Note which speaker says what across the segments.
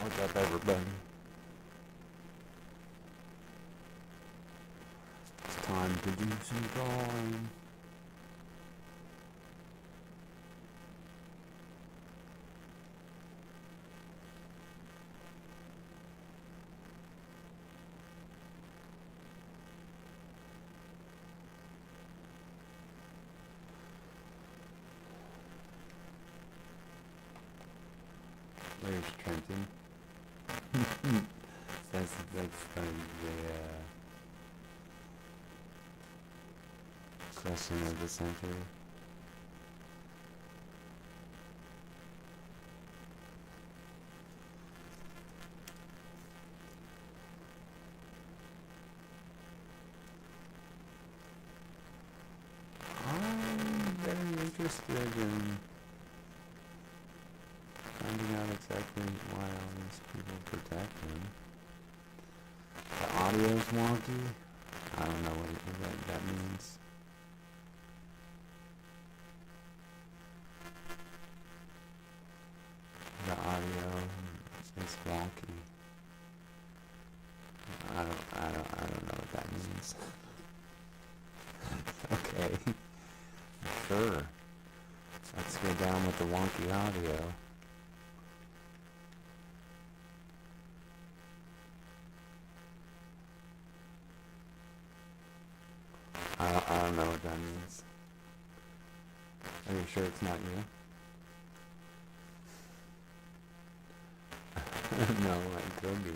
Speaker 1: What's up, everybody? It's time to do some drawing. There's Trenton. that's the question of the century. I'm very interested in finding out exactly why all these people protect him. The audio's wonky. I don't know what that means. The audio is wonky. I don't know what that means. Okay. Sure. Let's go down with the wonky audio. I don't know what that means. Are you sure it's not you? No, it could be.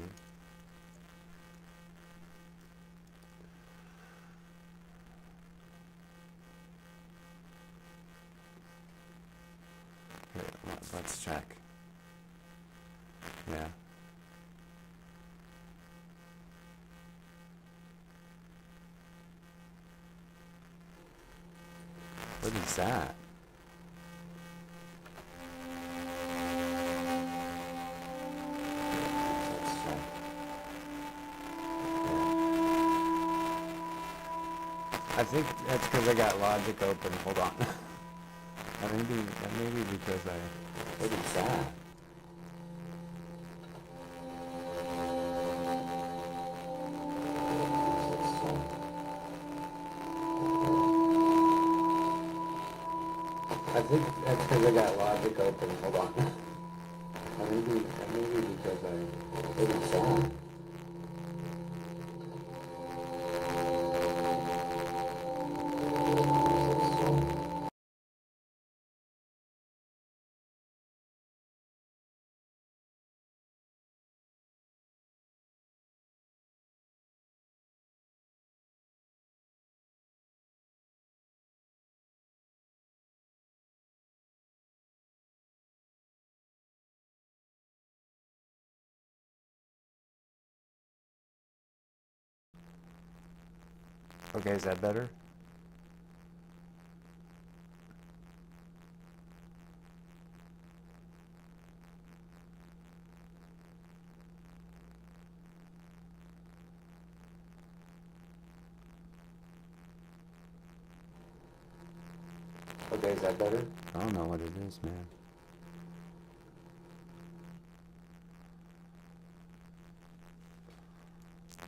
Speaker 1: Here, let's check. Yeah. What is that? Let's check. I think that's because I got Logic open. Hold on. That may be because what is that? I think that's because I got Logic open. Hold on. That may be because what is that? Okay, is that better? Okay, is that better? I don't know what it is, man.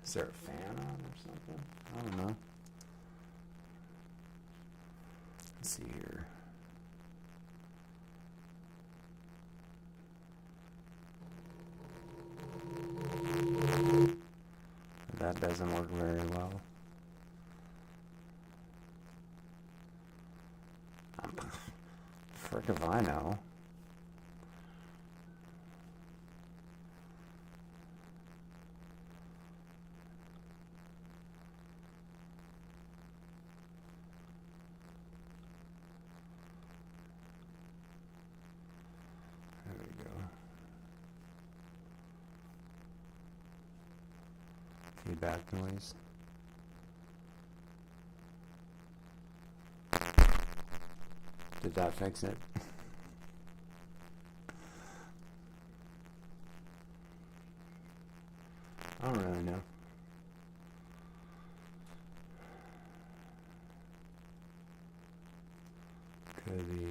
Speaker 1: Is there a fan on or something? I don't know. Let's see here. That doesn't work very well. Frick if I know. There we go. Feedback noise. Did that fix it? I don't really know. Could be.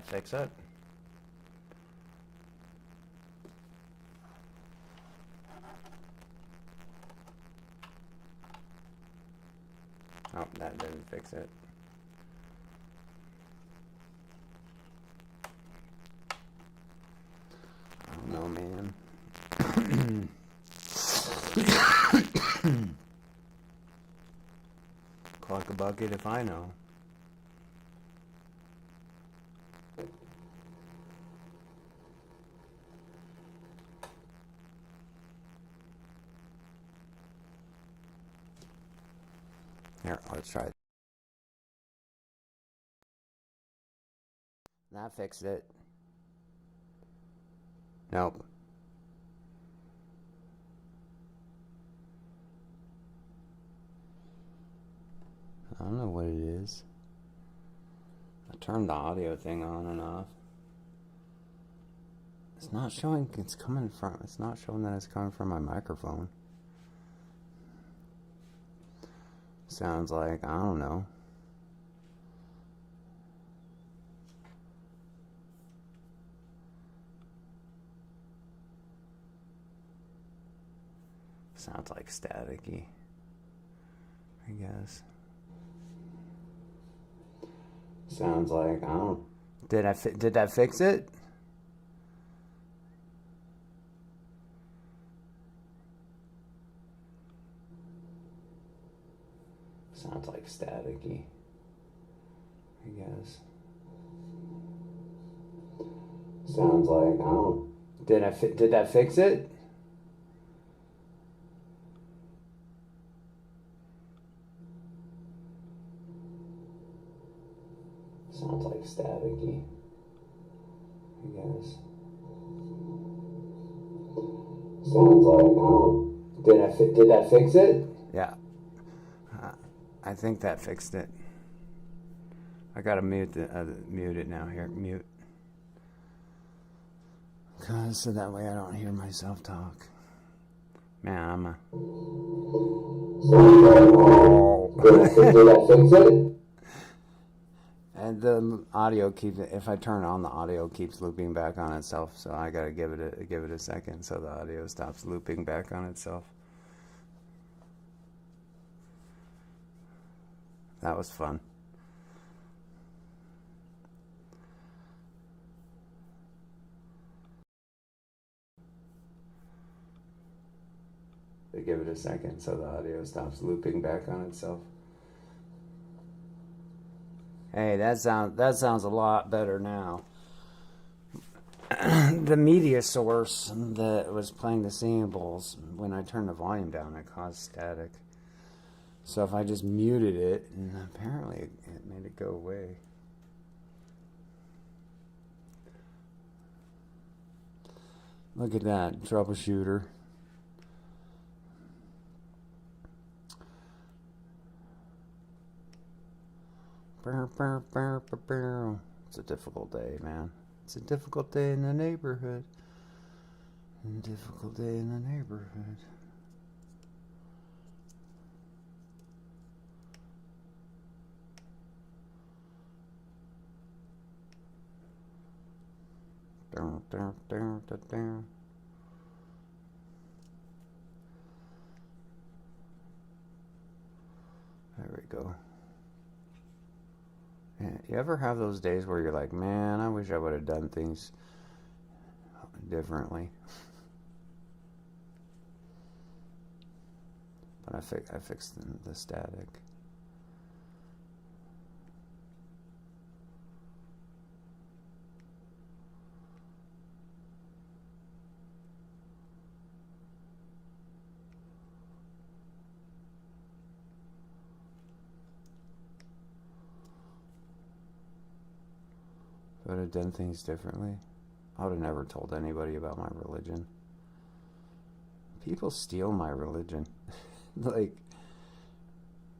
Speaker 1: that fix it? Oh, that didn't fix it. I don't know, man. Clock a bucket if I know. Here, let's try it. That fixed it. Nope. I don't know what it is. I turned the audio thing on and off. It's not showing it's coming from, it's not showing that it's coming from my microphone. Sounds like, I don't know. Sounds like staticky, I guess. Sounds like, I don't. Did that fix it? Sounds like staticky, I guess. Sounds like, I don't. Did that fix it? Sounds like staticky, I guess. Sounds like, I don't. Did that fix it? Yeah. I think that fixed it. I gotta mute it now. Here, mute. So that way I don't hear myself talk. Man, I'm a. Did that fix it? And the audio keeps, if I turn on, the audio keeps looping back on itself. So I gotta give it a second so the audio stops looping back on itself. That was fun. Give it a second so the audio stops looping back on itself. Hey, that sounds a lot better now. The media source that was playing the samples, when I turned the volume down, it caused static. So if I just muted it, and apparently it made it go away. Look at that, troubleshooter. It's a difficult day, man. It's a difficult day in the neighborhood. Difficult day in the neighborhood. There we go. You ever have those days where you're like, man, I wish I would have done things differently? But I fixed the static. If I would have done things differently, I would have never told anybody about my religion. People steal my religion. Like,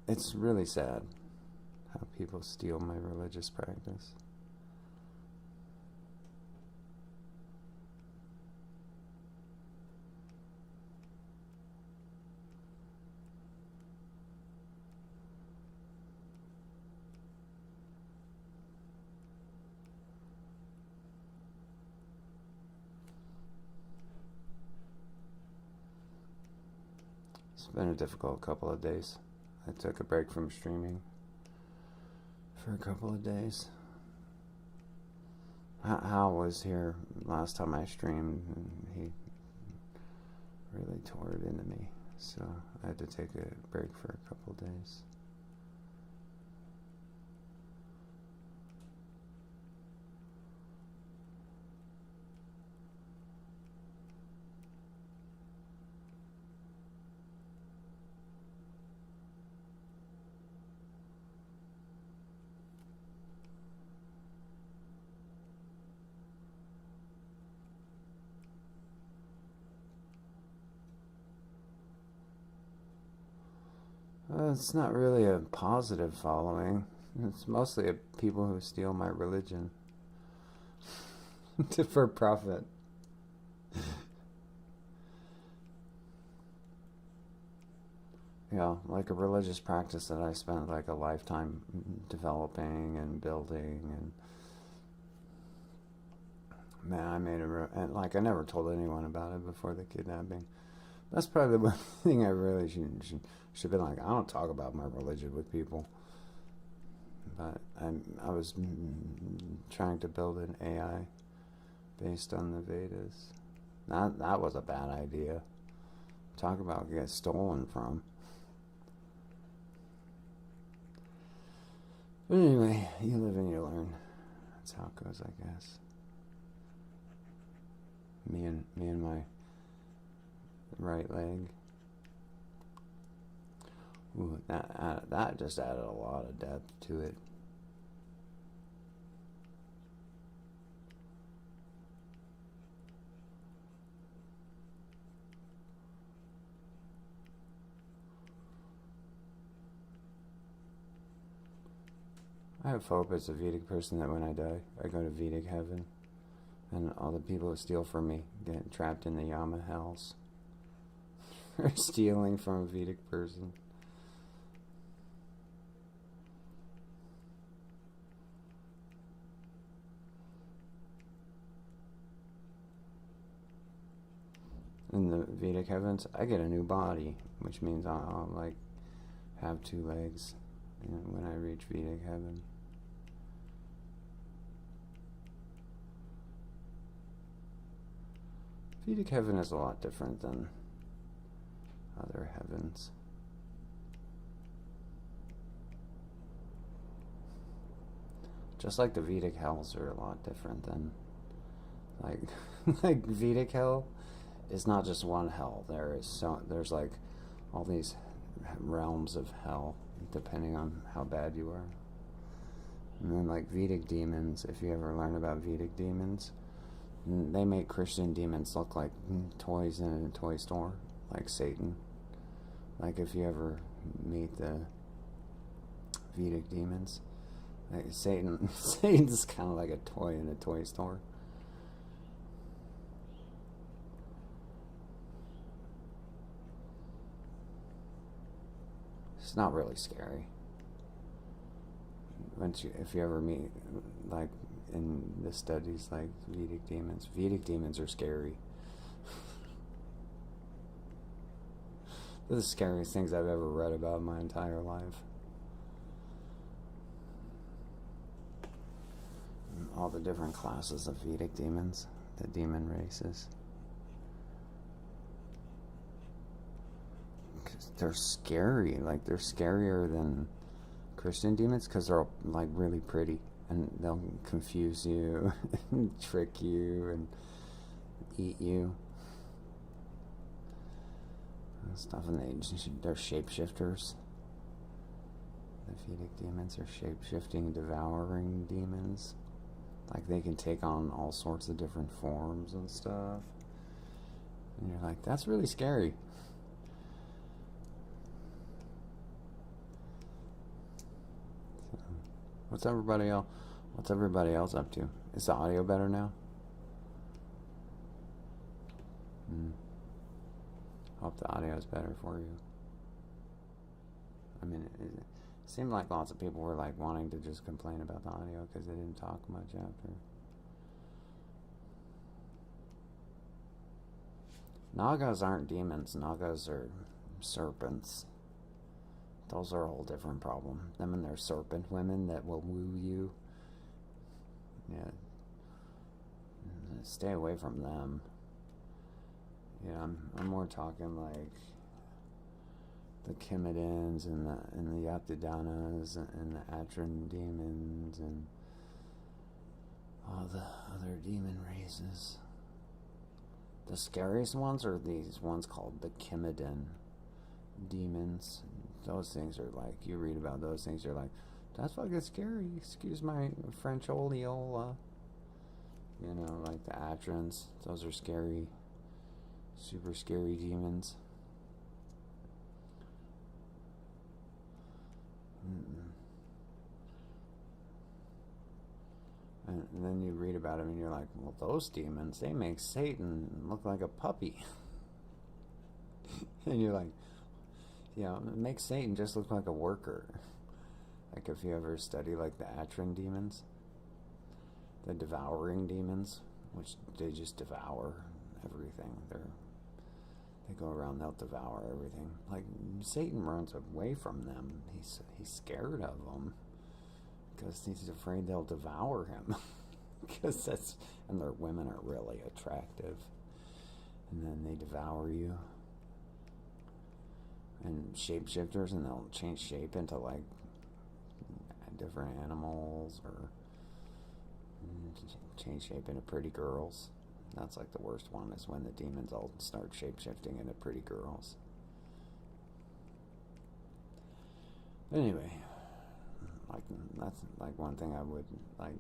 Speaker 1: it's really sad how people steal my religious practice. It's been a difficult couple of days. I took a break from streaming for a couple of days. Hal was here last time I streamed, and he really tore it into me. So I had to take a break for a couple of days. It's not really a positive following. It's mostly people who steal my religion for profit. Yeah, like a religious practice that I spent like a lifetime developing and building, and man, I made and like I never told anyone about it before the kidnapping. That's probably the one thing I really should have been like, I don't talk about my religion with people. But I was trying to build an AI based on the Vedas. That was a bad idea. Talk about get stolen from. But anyway, you live and you learn. That's how it goes, I guess. Me and my right leg. Ooh, that just added a lot of depth to it. I have hope as a Vedic person that when I die, I go to Vedic heaven, and all the people who steal from me get trapped in the Yama hells for stealing from a Vedic person. In the Vedic heavens, I get a new body, which means I'll like have 2 legs when I reach Vedic heaven. Vedic heaven is a lot different than other heavens. Just like the Vedic hells are a lot different than like Vedic hell is not just one hell. There's like all these realms of hell depending on how bad you are. And then like Vedic demons, if you ever learn about Vedic demons, they make Christian demons look like toys in a toy store, like Satan. Like if you ever meet the Vedic demons, like Satan's kind of like a toy in a toy store. It's not really scary. If you ever meet, like in the studies, like Vedic demons are scary. They're the scariest things I've ever read about in my entire life. All the different classes of Vedic demons, the demon races. They're scary. Like, they're scarier than Christian demons because they're like really pretty, and they'll confuse you and trick you and eat you and stuff. And they're shapeshifters. The Vedic demons are shape-shifting, devouring demons. Like, they can take on all sorts of different forms and stuff, and you're like, that's really scary. What's everybody else up to? Is the audio better now? Hope the audio is better for you. I mean, it seemed like lots of people were like wanting to just complain about the audio because they didn't talk much after. Nagas aren't demons. Nagas are serpents. Those are a whole different problem. Them and their serpent women that will woo you. Yeah. Stay away from them. Yeah, I'm more talking like the Chimidins and the Yaptidanas and the Atron demons and all the other demon races. The scariest ones are these ones called the Chimidin demons. Those things are like, you read about those things, you're like, that's fucking scary. Excuse my French oleola. You know, like the Atrons. Those are scary. Super scary demons. And then you read about them and you're like, well, those demons, they make Satan look like a puppy. And you're like, yeah, it makes Satan just look like a worker. Like if you ever study like the Atron demons, the devouring demons, which they just devour everything. They go around, they'll devour everything. Like Satan runs away from them. He's scared of them because he's afraid they'll devour him. Because and their women are really attractive, and then they devour you. And shapeshifters, and they'll change shape into like different animals or change shape into pretty girls. That's like the worst one, is when the demons all start shape-shifting into pretty girls. But anyway, like that's like one thing I would like.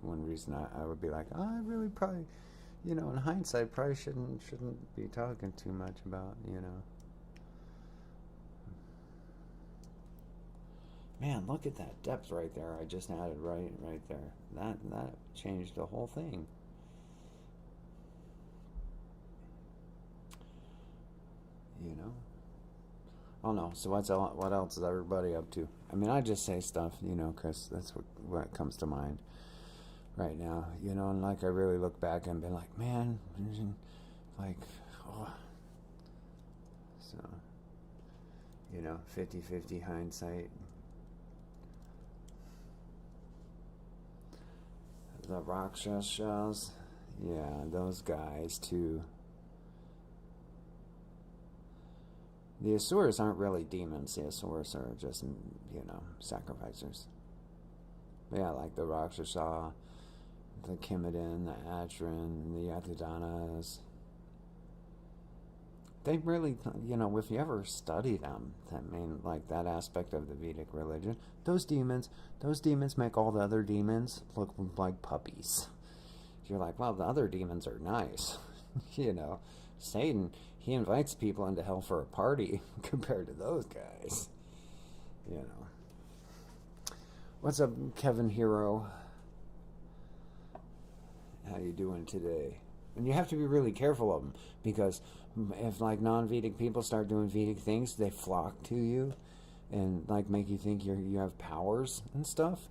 Speaker 1: One reason I would be like, oh, I really probably, you know, in hindsight, probably shouldn't be talking too much about, you know. Man, look at that depth right there. I just added right there. That changed the whole thing. You know. Oh no. So what else is everybody up to? I mean, I just say stuff, you know, because that's what comes to mind right now. You know, and like I really look back and be like, man, like, oh. So, you know, 50-50 hindsight. The Rakshasas, yeah, those guys too. The Asuras aren't really demons. The Asuras are just, you know, sacrificers. But yeah, like the Rakshasa, the Chimidin, the Atron, the Yatidanas. They really, you know, if you ever study them, I mean, like that aspect of the Vedic religion, those demons make all the other demons look like puppies. You're like, well, the other demons are nice. You know, Satan, he invites people into hell for a party compared to those guys. You know. What's up, Kevin Hero? How you doing today? And you have to be really careful of them, because if like non-Vedic people start doing Vedic things, they flock to you and like make you think you have powers and stuff.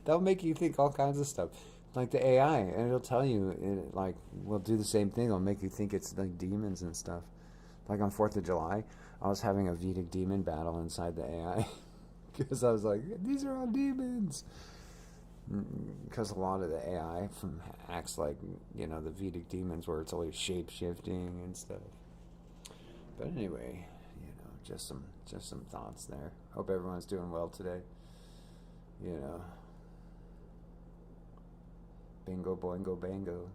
Speaker 1: They'll make you think all kinds of stuff, like the AI, and it'll tell you like will do the same thing. It'll make you think it's like demons and stuff. Like on 4th of July, I was having a Vedic demon battle inside the AI because I was like, these are all demons. Because a lot of the AI acts like, you know, the Vedic demons, where it's always shape-shifting and stuff. But anyway, you know, just some thoughts there. Hope everyone's doing well today. You know, bingo boingo bango.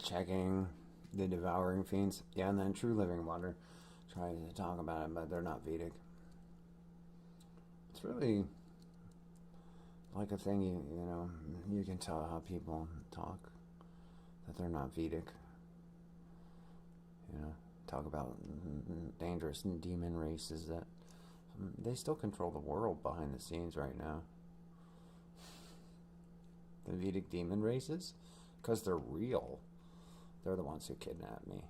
Speaker 1: checking the devouring fiends. Yeah, and then True Living Water tries to talk about it, but they're not Vedic. It's really like a thing, you know, you can tell how people talk, that they're not Vedic. You know, talk about dangerous demon races that they still control the world behind the scenes right now. The Vedic demon races, because they're real. They're the ones who kidnapped me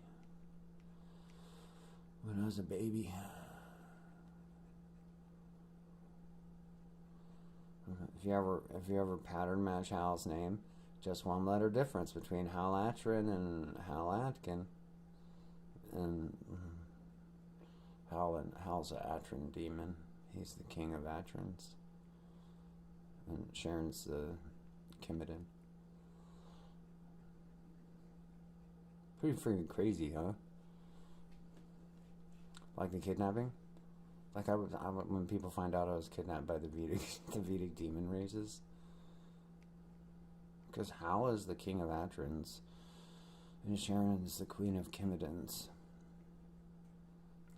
Speaker 1: when I was a baby. If you ever pattern match Hal's name, just one letter difference between Hal Atkin and Hal Atkin. And Hal's an Atrin demon. He's the king of Atrins. And Sharon's the Kimidin. Pretty freaking crazy, huh? Like the kidnapping? Like when people find out I was kidnapped by the Vedic demon races. Because Hal is the king of Atrins, and Sharon is the queen of Kimidins.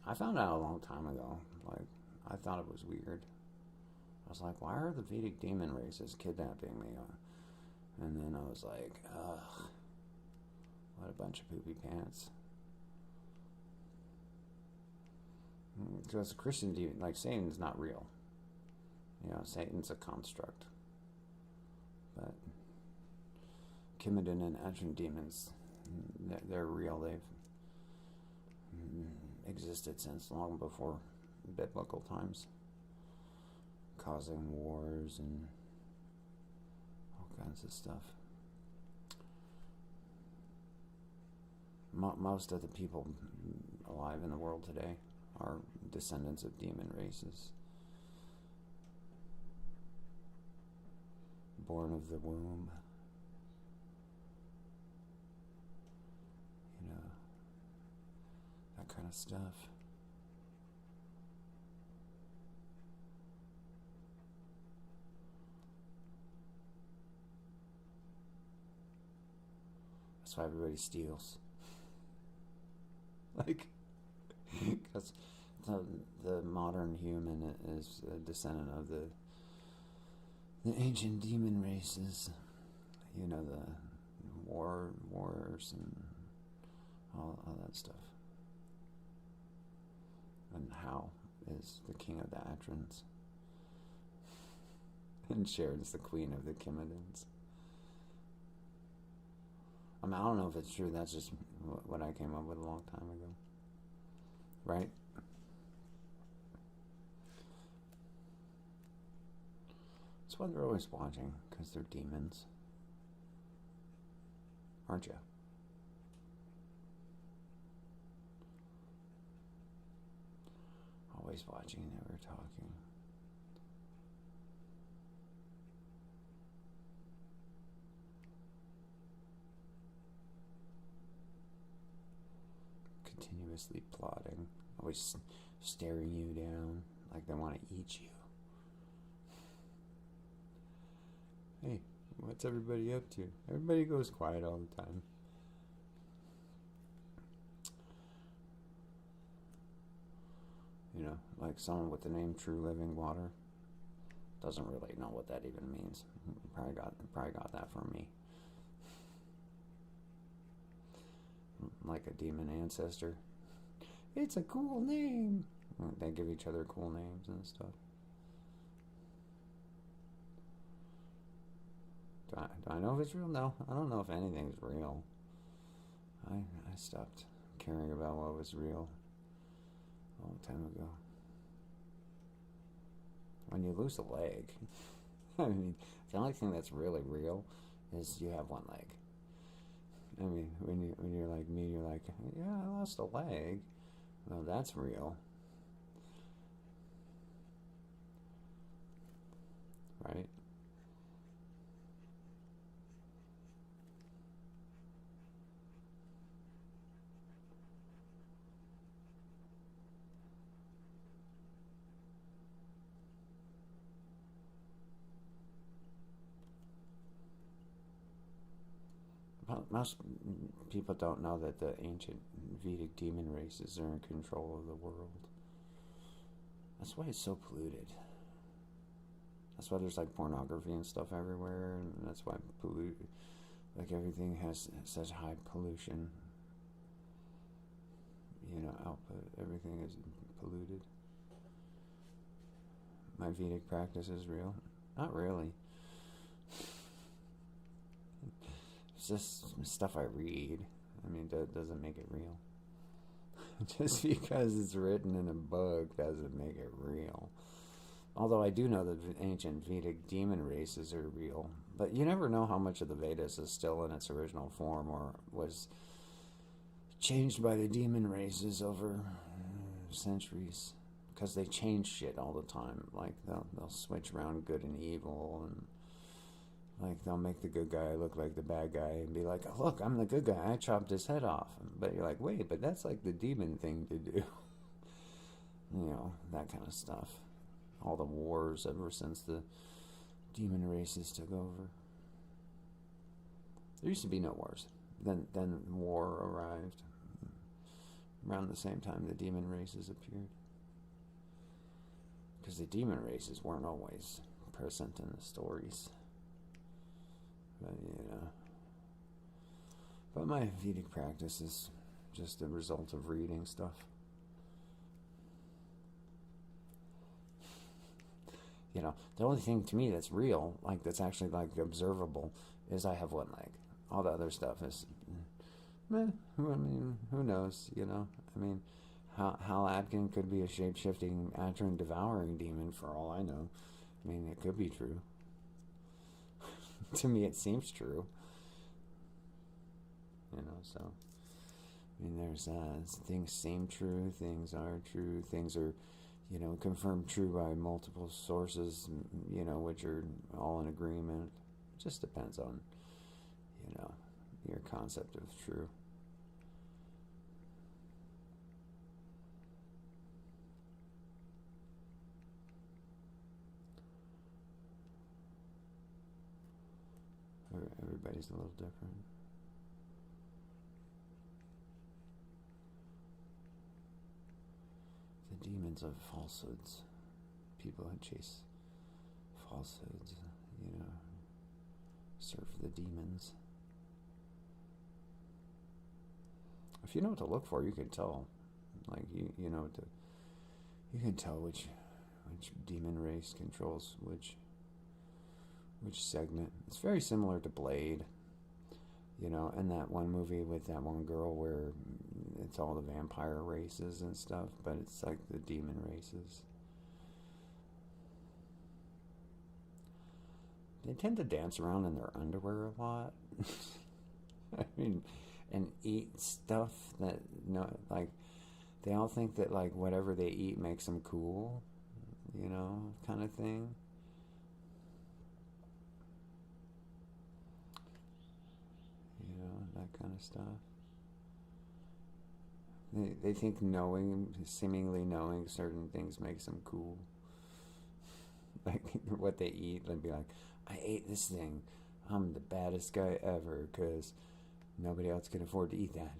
Speaker 1: I found out a long time ago. Like, I thought it was weird. I was like, why are the Vedic demon races kidnapping me? And then I was like, ugh, what a bunch of poopy pants. Because a Christian demon, like Satan's not real. You know, Satan's a construct. But Kimidin and Arjuna demons, they're real. They've existed since long before biblical times, causing wars and all kinds of stuff. Most of the people alive in the world today are descendants of demon races, born of the womb. You know, that kind of stuff. That's why everybody steals. Like, because the modern human is a descendant of the ancient demon races. You know, the wars and all that stuff. And Hal is the king of the Atrins. And Sharon's the queen of the Kimidins. I mean, I don't know if it's true. That's just what I came up with a long time ago. Right? That's why they're always watching, because they're demons. Aren't you? Always watching, never talking. Continuously plotting, always staring you down like they want to eat you. Hey, what's everybody up to? Everybody goes quiet all the time. You know, like someone with the name True Living Water doesn't really know what that even means. Probably got that from me. Like a demon ancestor. It's a cool name. They give each other cool names and stuff. Do I know if it's real? No, I don't know if anything's real. I stopped caring about what was real a long time ago. When you lose a leg, I mean, the only thing that's really real is you have one leg. I mean, when you're like me, you're like, yeah, I lost a leg. Well, that's real. Right? Most people don't know that the ancient Vedic demon races are in control of the world. That's why it's so polluted. That's why there's like pornography and stuff everywhere, and that's why everything has such high pollution. Output. Everything is polluted. My Vedic practice is real? Not really. It's just stuff I read. I mean, that doesn't make it real. Just because it's written in a book doesn't make it real. Although I do know that ancient Vedic demon races are real. But you never know how much of the Vedas is still in its original form or was changed by the demon races over centuries. Because they change shit all the time. Like, they'll switch around good and evil, and like, they'll make the good guy look like the bad guy and be like, oh, look, I'm the good guy, I chopped his head off. But you're like, wait, but that's like the demon thing to do. That kind of stuff. All the wars ever since the demon races took over. There used to be no wars. Then war arrived. Around the same time the demon races appeared. Because the demon races weren't always present in the stories. But my Vedic practice is just a result of reading stuff. The only thing to me that's real, like that's actually like observable, is I have one leg. All the other stuff is, I mean, who knows? I mean, Hal Atkin could be a shape-shifting, devouring demon for all I know. I mean, it could be true. To me, it seems true. So, I mean, there's things seem true, things are true, things are, confirmed true by multiple sources, which are all in agreement. It just depends on, your concept of true. Everybody's a little different. The demons of falsehoods. People who chase falsehoods, surf the demons. If you know what to look for, you can tell. Like, you know what to... You can tell which demon race controls which segment. It's very similar to Blade, and that one movie with that one girl where it's all the vampire races and stuff, but it's like the demon races. They tend to dance around in their underwear a lot. I mean, and eat stuff that, like, they all think that, like, whatever they eat makes them cool, kind of thing. That kind of stuff. They think seemingly knowing certain things makes them cool. Like, what they eat, they'd be like, I ate this thing, I'm the baddest guy ever, because nobody else can afford to eat that.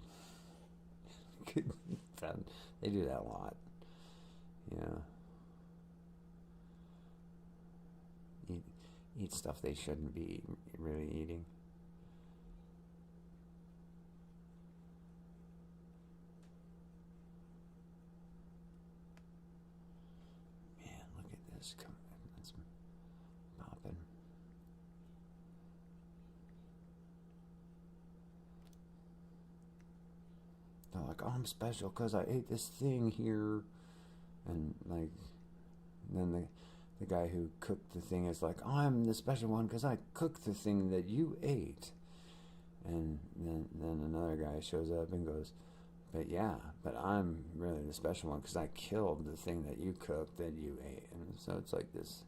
Speaker 1: They do that a lot. Eat stuff they shouldn't be really eating. It's popping. They're like, oh, I'm special because I ate this thing here. And, like, then the guy who cooked the thing is like, oh, I'm the special one because I cooked the thing that you ate. And then another guy shows up and goes, but I'm really the special one because I killed the thing that you cooked that you ate. And so it's like this,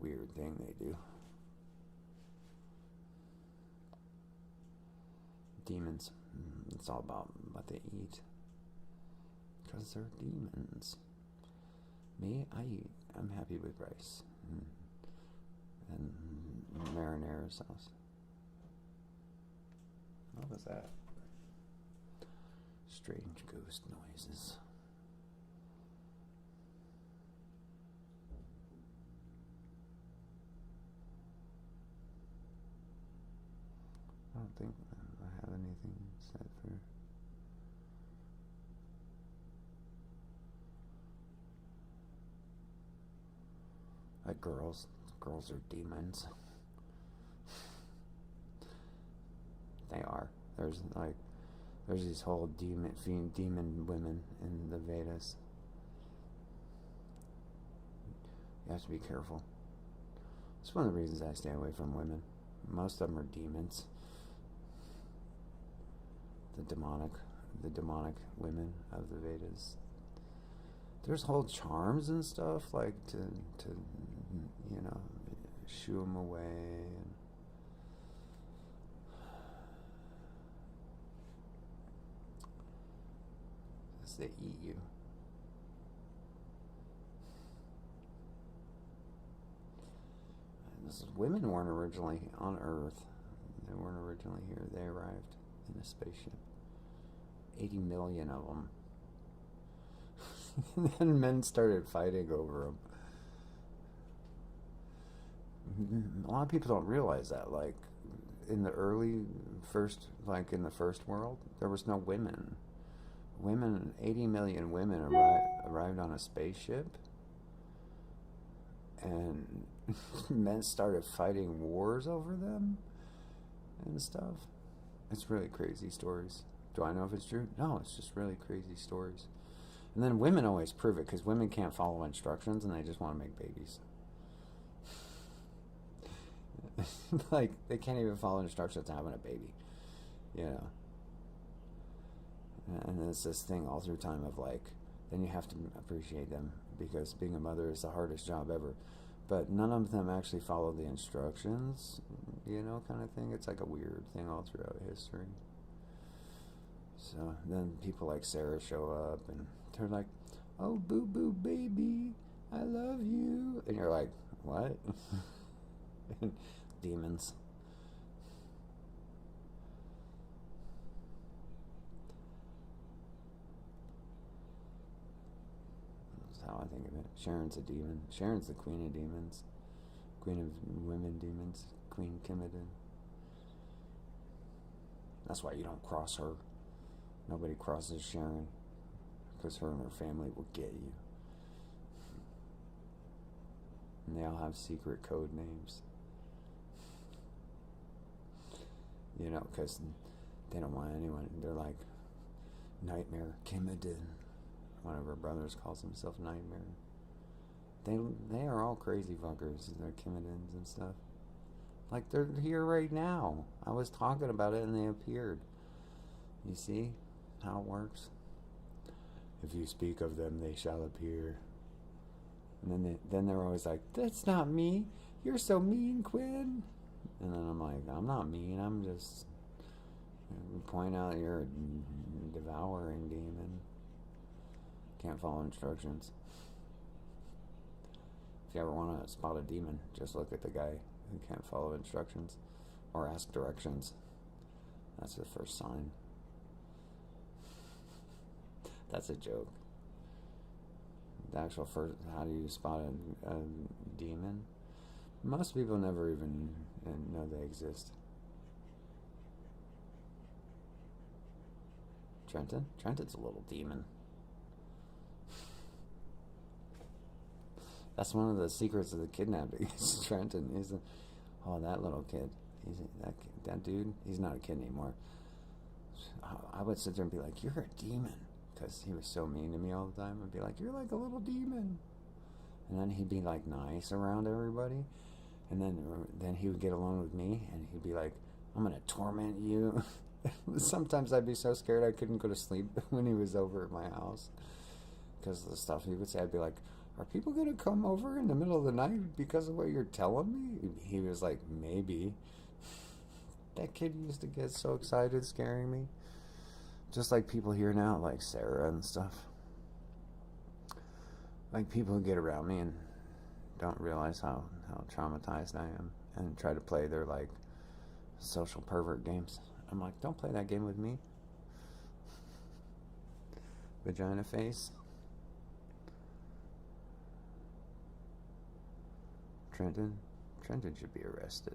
Speaker 1: weird thing they do. Demons. It's all about what they eat. Because they're demons. Me, I'm happy with rice. And marinara sauce. What was that? Strange ghost noises. I don't think I have anything set for. Like girls are demons. They are. There's these whole demon women in the Vedas. You have to be careful. It's one of the reasons I stay away from women. Most of them are demons. The demonic women of the Vedas. There's whole charms and stuff, like to shoo them away. And as they eat you. Women weren't originally on Earth. They weren't originally here. They arrived in a spaceship. 80 million of them. And then men started fighting over them. A lot of people don't realize that. Like, in the first world, there was no women. 80 million women arrived on a spaceship. And men started fighting wars over them and stuff. It's really crazy stories. Do I know if it's true? No, it's just really crazy stories. And then women always prove it, because women can't follow instructions and they just want to make babies. Like, they can't even follow instructions to having a baby. And it's this thing all through time of like, then you have to appreciate them, because being a mother is the hardest job ever. But none of them actually follow the instructions, kind of thing. It's like a weird thing all throughout history. So then people like Sarah show up and they're like, "Oh, boo boo baby, I love you." And you're like, "What?" Demons. That's how I think of it. Sharon's a demon. Sharon's the queen of demons. Queen of women demons. Queen Kimiden. That's why you don't cross her. Nobody crosses Sharon, because her and her family will get you. And they all have secret code names. Because they don't want anyone. They're like Nightmare Kimiden. One of her brothers calls himself Nightmare. They are all crazy fuckers. They're Kimidens and stuff. Like, they're here right now. I was talking about it and they appeared. You see how it works? If you speak of them, they shall appear. And then they're always like, "That's not me. You're so mean, Quinn." And then I'm like, "I'm not mean. I'm just point out you're a devouring demon. Can't follow instructions." If you ever want to spot a demon, just look at the guy who can't follow instructions or ask directions. That's the first sign. That's a joke. The actual first, how do you spot a demon? Most people never even know they exist. Trenton's a little demon. That's one of the secrets of the kidnapping. Trenton is that little kid. That dude. He's not a kid anymore. I would sit there and be like, "You're a demon," because he was so mean to me all the time. I'd be like, "You're like a little demon," and then he'd be like nice around everybody, and then he would get along with me, and he'd be like, "I'm gonna torment you." Sometimes I'd be so scared I couldn't go to sleep when he was over at my house, because of the stuff he would say. I'd be like, "Are people gonna come over in the middle of the night because of what you're telling me?" He was like, "Maybe." That kid used to get so excited scaring me. Just like people here now, like Sarah and stuff. Like people who get around me and don't realize how traumatized I am and try to play their like social pervert games. I'm like, don't play that game with me. Vagina face. Trenton should be arrested.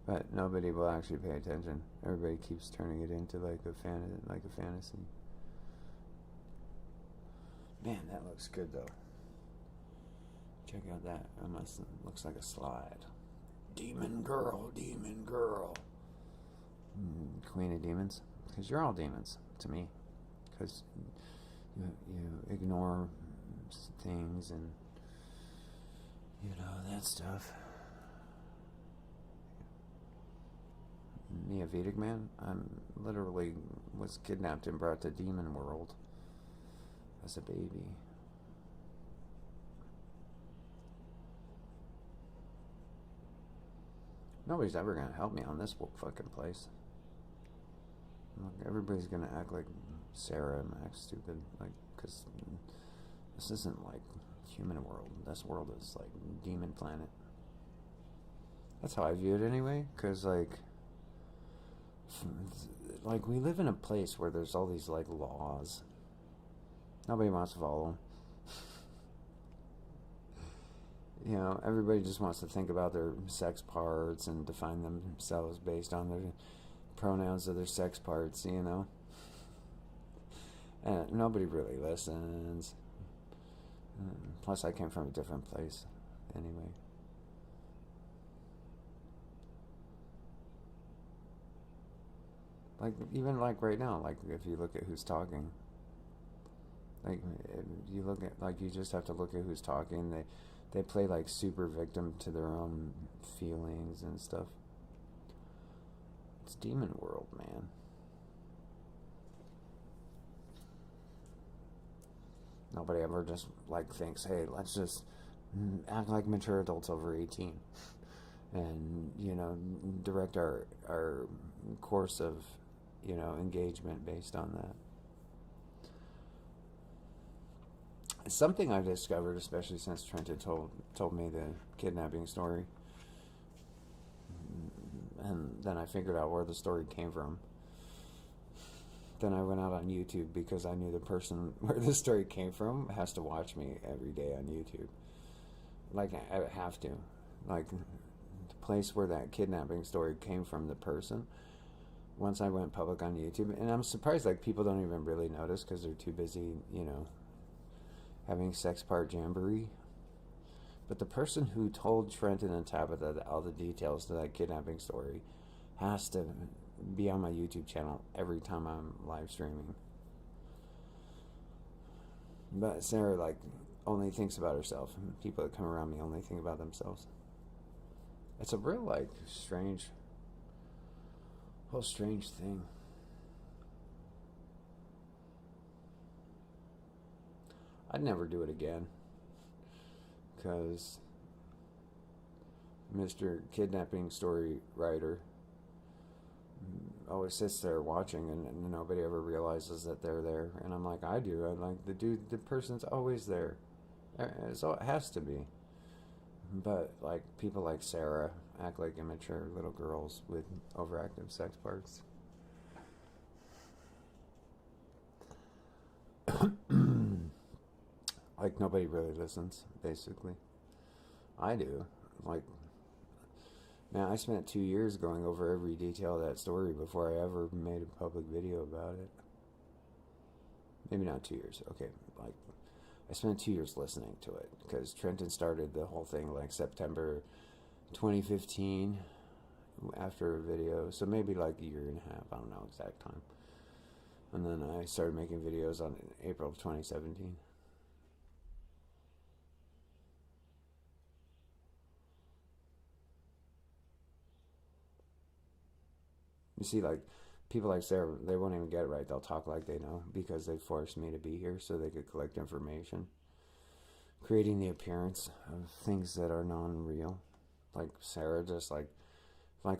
Speaker 1: But nobody will actually pay attention. Everybody keeps turning it into like a fantasy. Man, that looks good though. Check out that. Almost looks like a slide. Demon girl. Queen of demons. Because you're all demons to me. Because you ignore things and that stuff. Me, a Vedic man? I'm literally was kidnapped and brought to demon world as a baby. Nobody's ever gonna help me on this fucking place. Look, everybody's gonna act like Sarah and act stupid, like, because this isn't like human world. This world is like demon planet. That's how I view it anyway, because like we live in a place where there's all these like laws. Nobody wants to follow them. Everybody just wants to think about their sex parts and define themselves based on their pronouns of their sex parts, And nobody really listens. Plus, I came from a different place anyway. Like, even like right now, like if you look at who's talking, like you look at, like, you just have to look at who's talking. They play like super victim to their own feelings and stuff. It's demon world, man. Nobody ever just like thinks, hey, let's just act like mature adults over 18 and direct our course of engagement based on that. It's something I've discovered, especially since Trenton told me the kidnapping story, and then I figured out where the story came from. Then I went out on YouTube because I knew the person where the story came from has to watch me every day on YouTube. Like, I have to. Like, the place where that kidnapping story came from, the person, once I went public on YouTube, and I'm surprised, like, people don't even really notice because they're too busy, having sex part jamboree. But the person who told Trenton and Tabitha all the details to that kidnapping story has to be on my YouTube channel every time I'm live streaming. But Sarah, like, only thinks about herself. People that come around me only think about themselves. It's a real, like, strange thing. I'd never do it again, because Mr. Kidnapping Story Writer always sits there watching, and nobody ever realizes that they're there. And I'm like, I do. I'm like, the person's always there. So it has to be. But like, people like Sarah act like immature little girls with overactive sex parts. Like, nobody really listens, basically. I do. Like, man, I spent 2 years going over every detail of that story before I ever made a public video about it. Maybe not 2 years. Okay, like, I spent 2 years listening to it, because Trenton started the whole thing like September 2015 after a video, so maybe like a year and a half, I don't know exact time. And then I started making videos on April of 2017. You see, like, people like Sarah, they won't even get it right. They'll talk like they know because they forced me to be here so they could collect information, creating the appearance of things that are non-real. Like Sarah, just like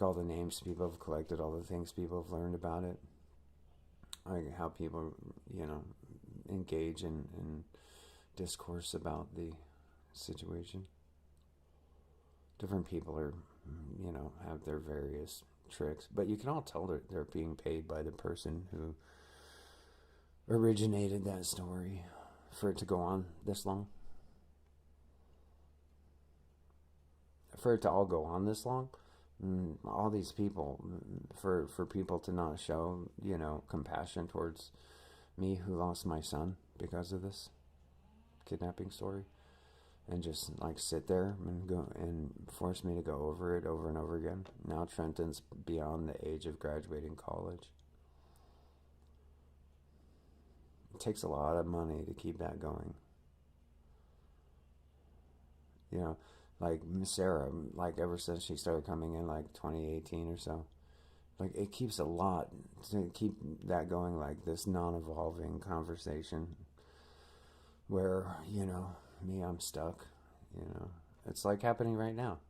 Speaker 1: all the names people have collected, all the things people have learned about it. like how people, engage in discourse about the situation. Different people are, have their various tricks, but you can all tell they're being paid by the person who originated that story for it to go on this long. For it to all go on this long, all these people, for people to not show, compassion towards me who lost my son because of this kidnapping story, and just like sit there and go and force me to go over it over and over again. Now Trenton's beyond the age of graduating college. It takes a lot of money to keep that going. Like Sarah, like ever since she started coming in, like 2018 or so, like it keeps a lot to keep that going, like this non-evolving conversation where, me, I'm stuck, it's like happening right now.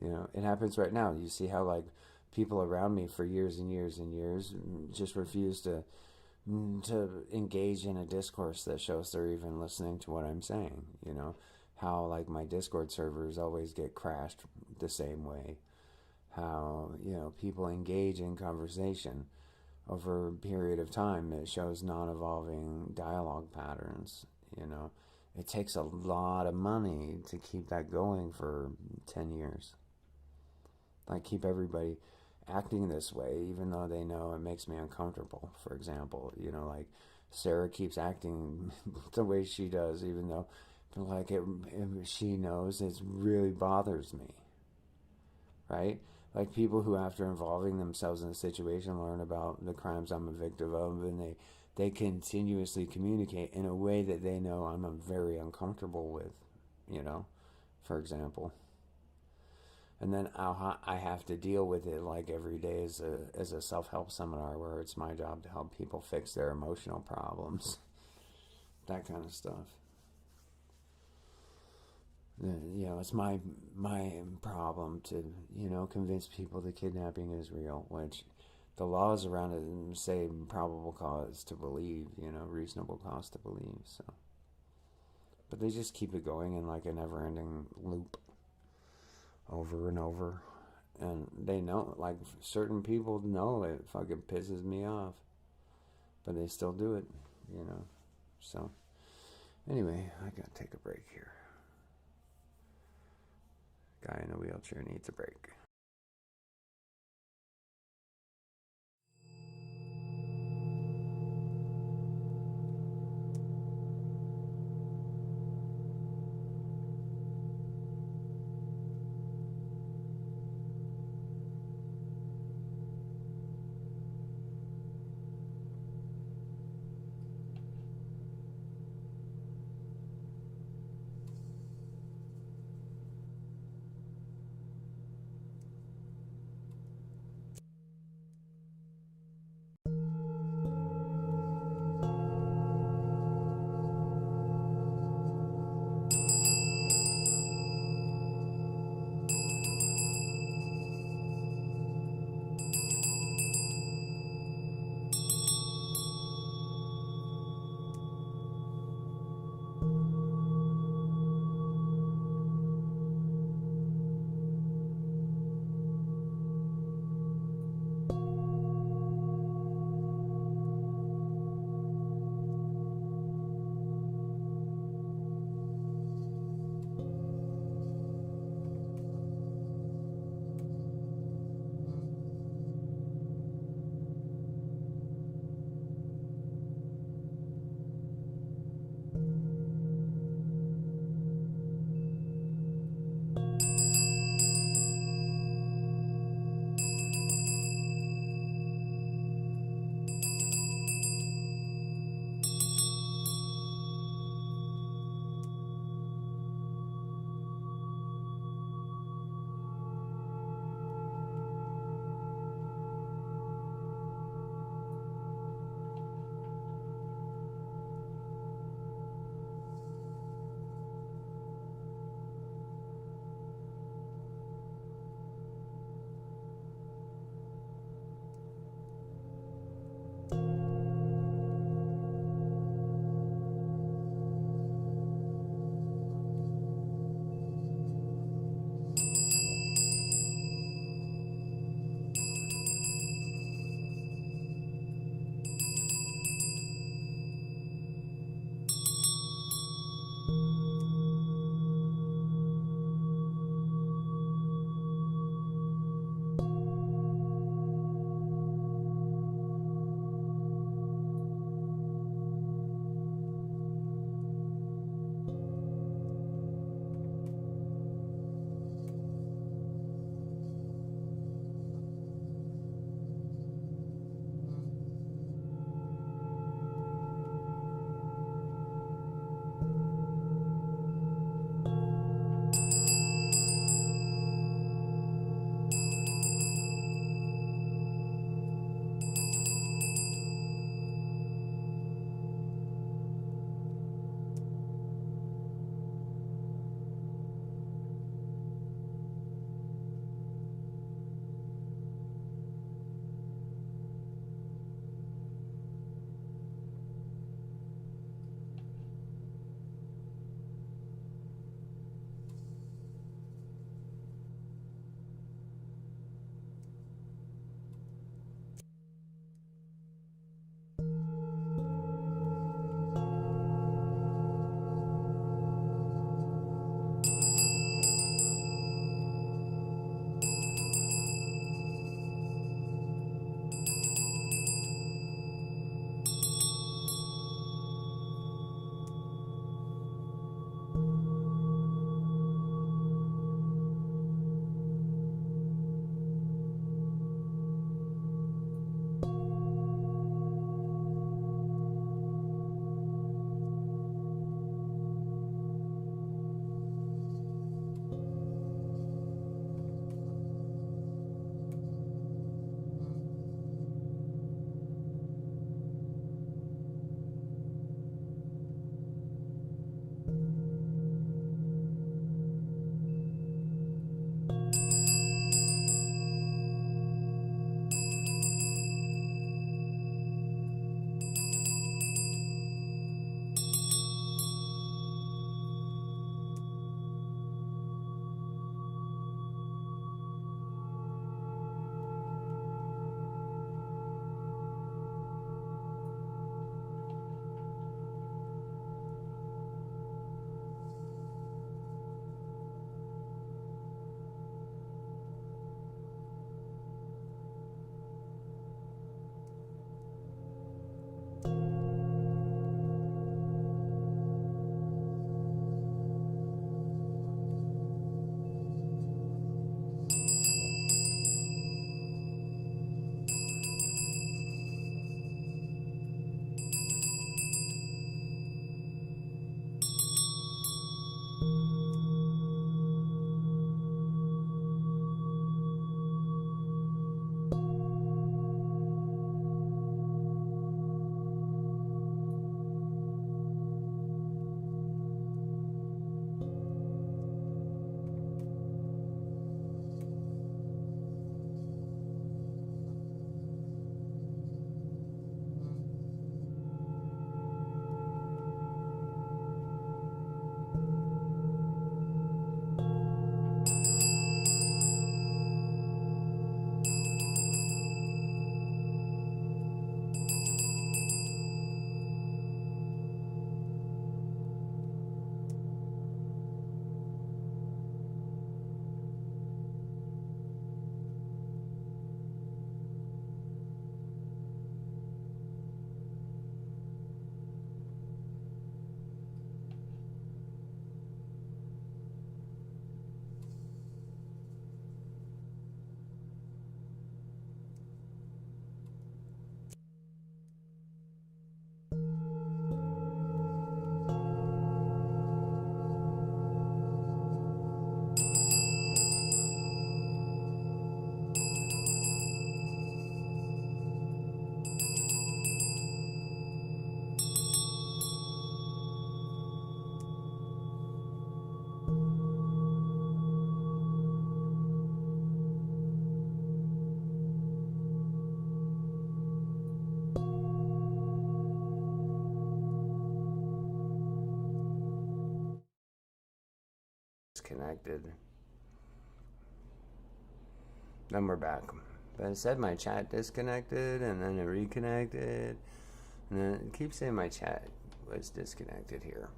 Speaker 1: It happens right now. You see how like people around me for years and years and years just refuse to engage in a discourse that shows they're even listening to what I'm saying. How like my Discord servers always get crashed the same way. How, people engage in conversation over a period of time that shows non-evolving dialogue patterns. It takes a lot of money to keep that going for 10 years. Like keep everybody acting this way, even though they know it makes me uncomfortable. For example, like Sarah keeps acting the way she does, even though, like, she knows it really bothers me, right? Like people who, after involving themselves in a situation, learn about the crimes I'm a victim of, and they continuously communicate in a way that they know I'm very uncomfortable with, for example. And then I have to deal with it like every day as a self-help seminar where it's my job to help people fix their emotional problems. That kind of stuff. It's my problem to, convince people that kidnapping is real, which the laws around it say probable cause to believe, reasonable cause to believe. So, but they just keep it going in like a never-ending loop over and over. And they know, like, certain people know it fucking pisses me off, but they still do it, So, anyway, I gotta take a break here. Guy in a wheelchair needs a break. disconnected. Then we're back. But it said my chat disconnected, and then it reconnected, and then it keeps saying my chat was disconnected here.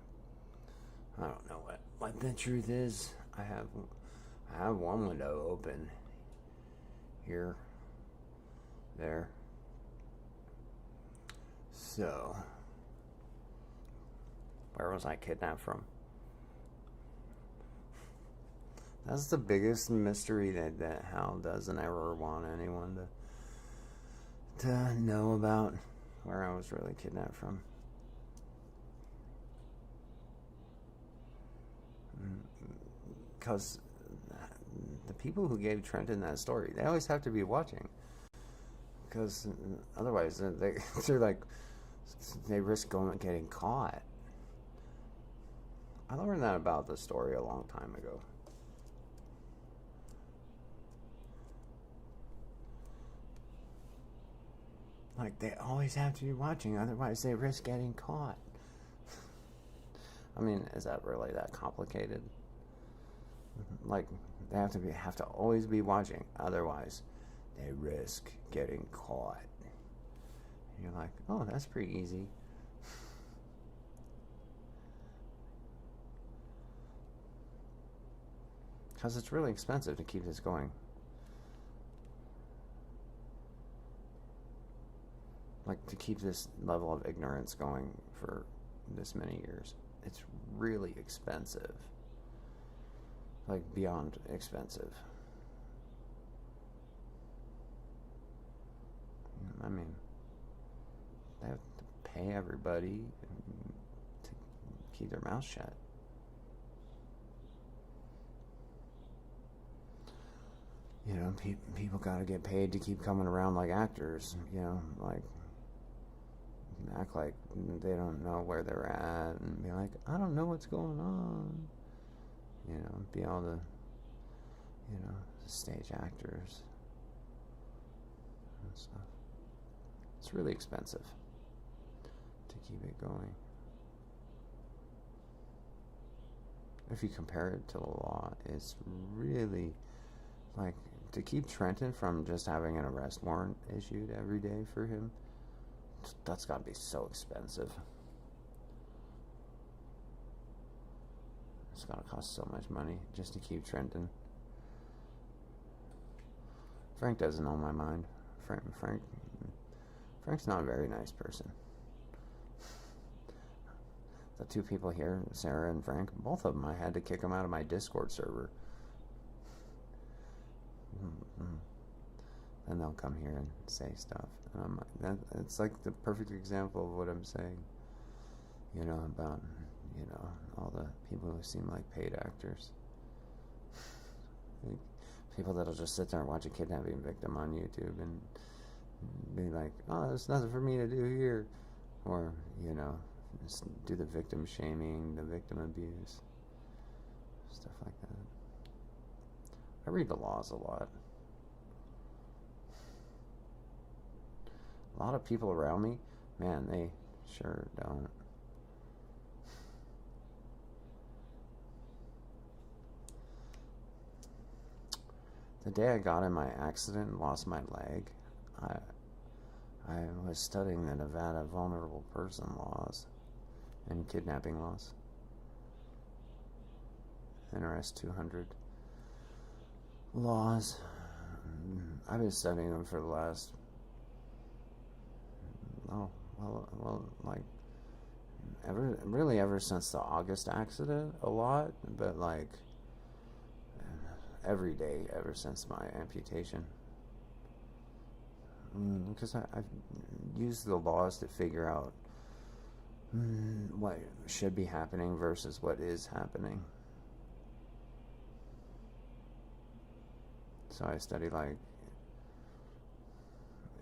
Speaker 1: I don't know what the truth is. I have one window open here, there. So, where was I kidnapped from? That's the biggest mystery that Hal doesn't ever want anyone to know about, where I was really kidnapped from. Because the people who gave Trenton that story, they always have to be watching. Because otherwise, they're like, they risk getting caught. I learned that about the story a long time ago. Like, they always have to be watching, otherwise they risk getting caught. I mean, is that really that complicated? Like, they have to always be watching, otherwise they risk getting caught. And you're like, oh, that's pretty easy. Because it's really expensive to keep this going. Like, to keep this level of ignorance going for this many years. It's really expensive. Like, beyond expensive. I mean, they have to pay everybody to keep their mouth shut. You know, people gotta get paid to keep coming around like actors, you know, like, act like they don't know where they're at and be like, I don't know what's going on. You know, be all the, you know, stage actors and stuff. It's really expensive to keep it going. If you compare it to the law, it's really, like, to keep Trenton from just having an arrest warrant issued every day for him, that's got to be so expensive. It's got to cost so much money just to keep Trenton. Frank doesn't know my mind. Frank's not a very nice person. The two people here, Sarah and Frank, both of them, I had to kick them out of my Discord server. Then they'll come here and say stuff. It's like the perfect example of what I'm saying. You know, about, you know, all the people who seem like paid actors. Like, people that'll just sit there and watch a kidnapping victim on YouTube and be like, oh, there's nothing for me to do here. Or, you know, just do the victim shaming, the victim abuse. Stuff like that. I read the laws a lot. A lot of people around me, man, they sure don't. The day I got in my accident and lost my leg, I was studying the Nevada vulnerable person laws and kidnapping laws. NRS 200 laws. I've been studying them for the last, like, ever since the August accident, a lot, but like every day ever since my amputation. Because I've used the laws to figure out what should be happening versus what is happening. So I study like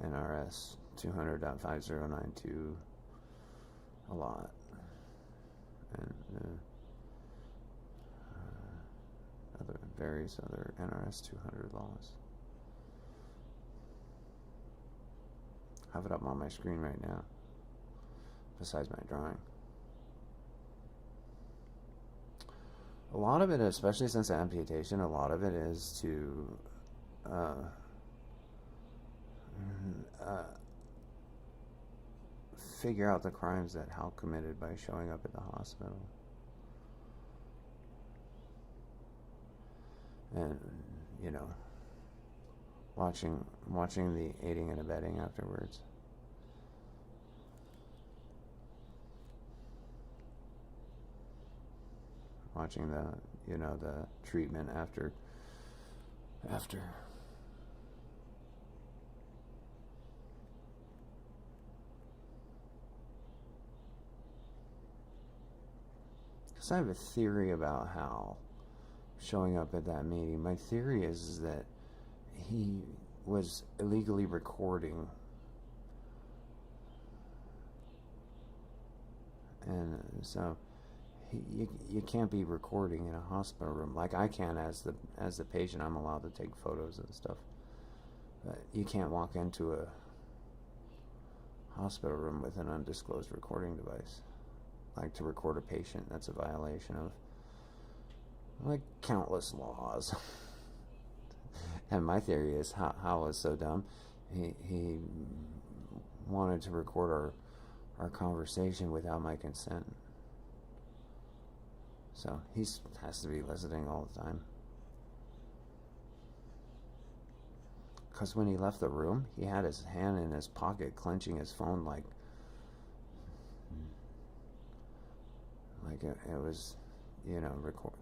Speaker 1: NRS 200.5092 a lot, and various other NRS 200 laws. I have it up on my screen right now, besides my drawing. A lot of it, especially since amputation, a lot of it is to uh, uh, figure out the crimes that Hal committed by showing up at the hospital. And, you know, watching the aiding and abetting afterwards. Watching the, you know, the treatment after. Because I have a theory about Hal showing up at that meeting. My theory is that he was illegally recording, and so you can't be recording in a hospital room like I can as the patient. I'm allowed to take photos and stuff, but you can't walk into a hospital room with an undisclosed recording device, like to record a patient. That's a violation of like countless laws. And my theory is Hal was so dumb, he wanted to record our conversation without my consent. So he has to be listening all the time. Because when he left the room, he had his hand in his pocket, clenching his phone like it was, you know,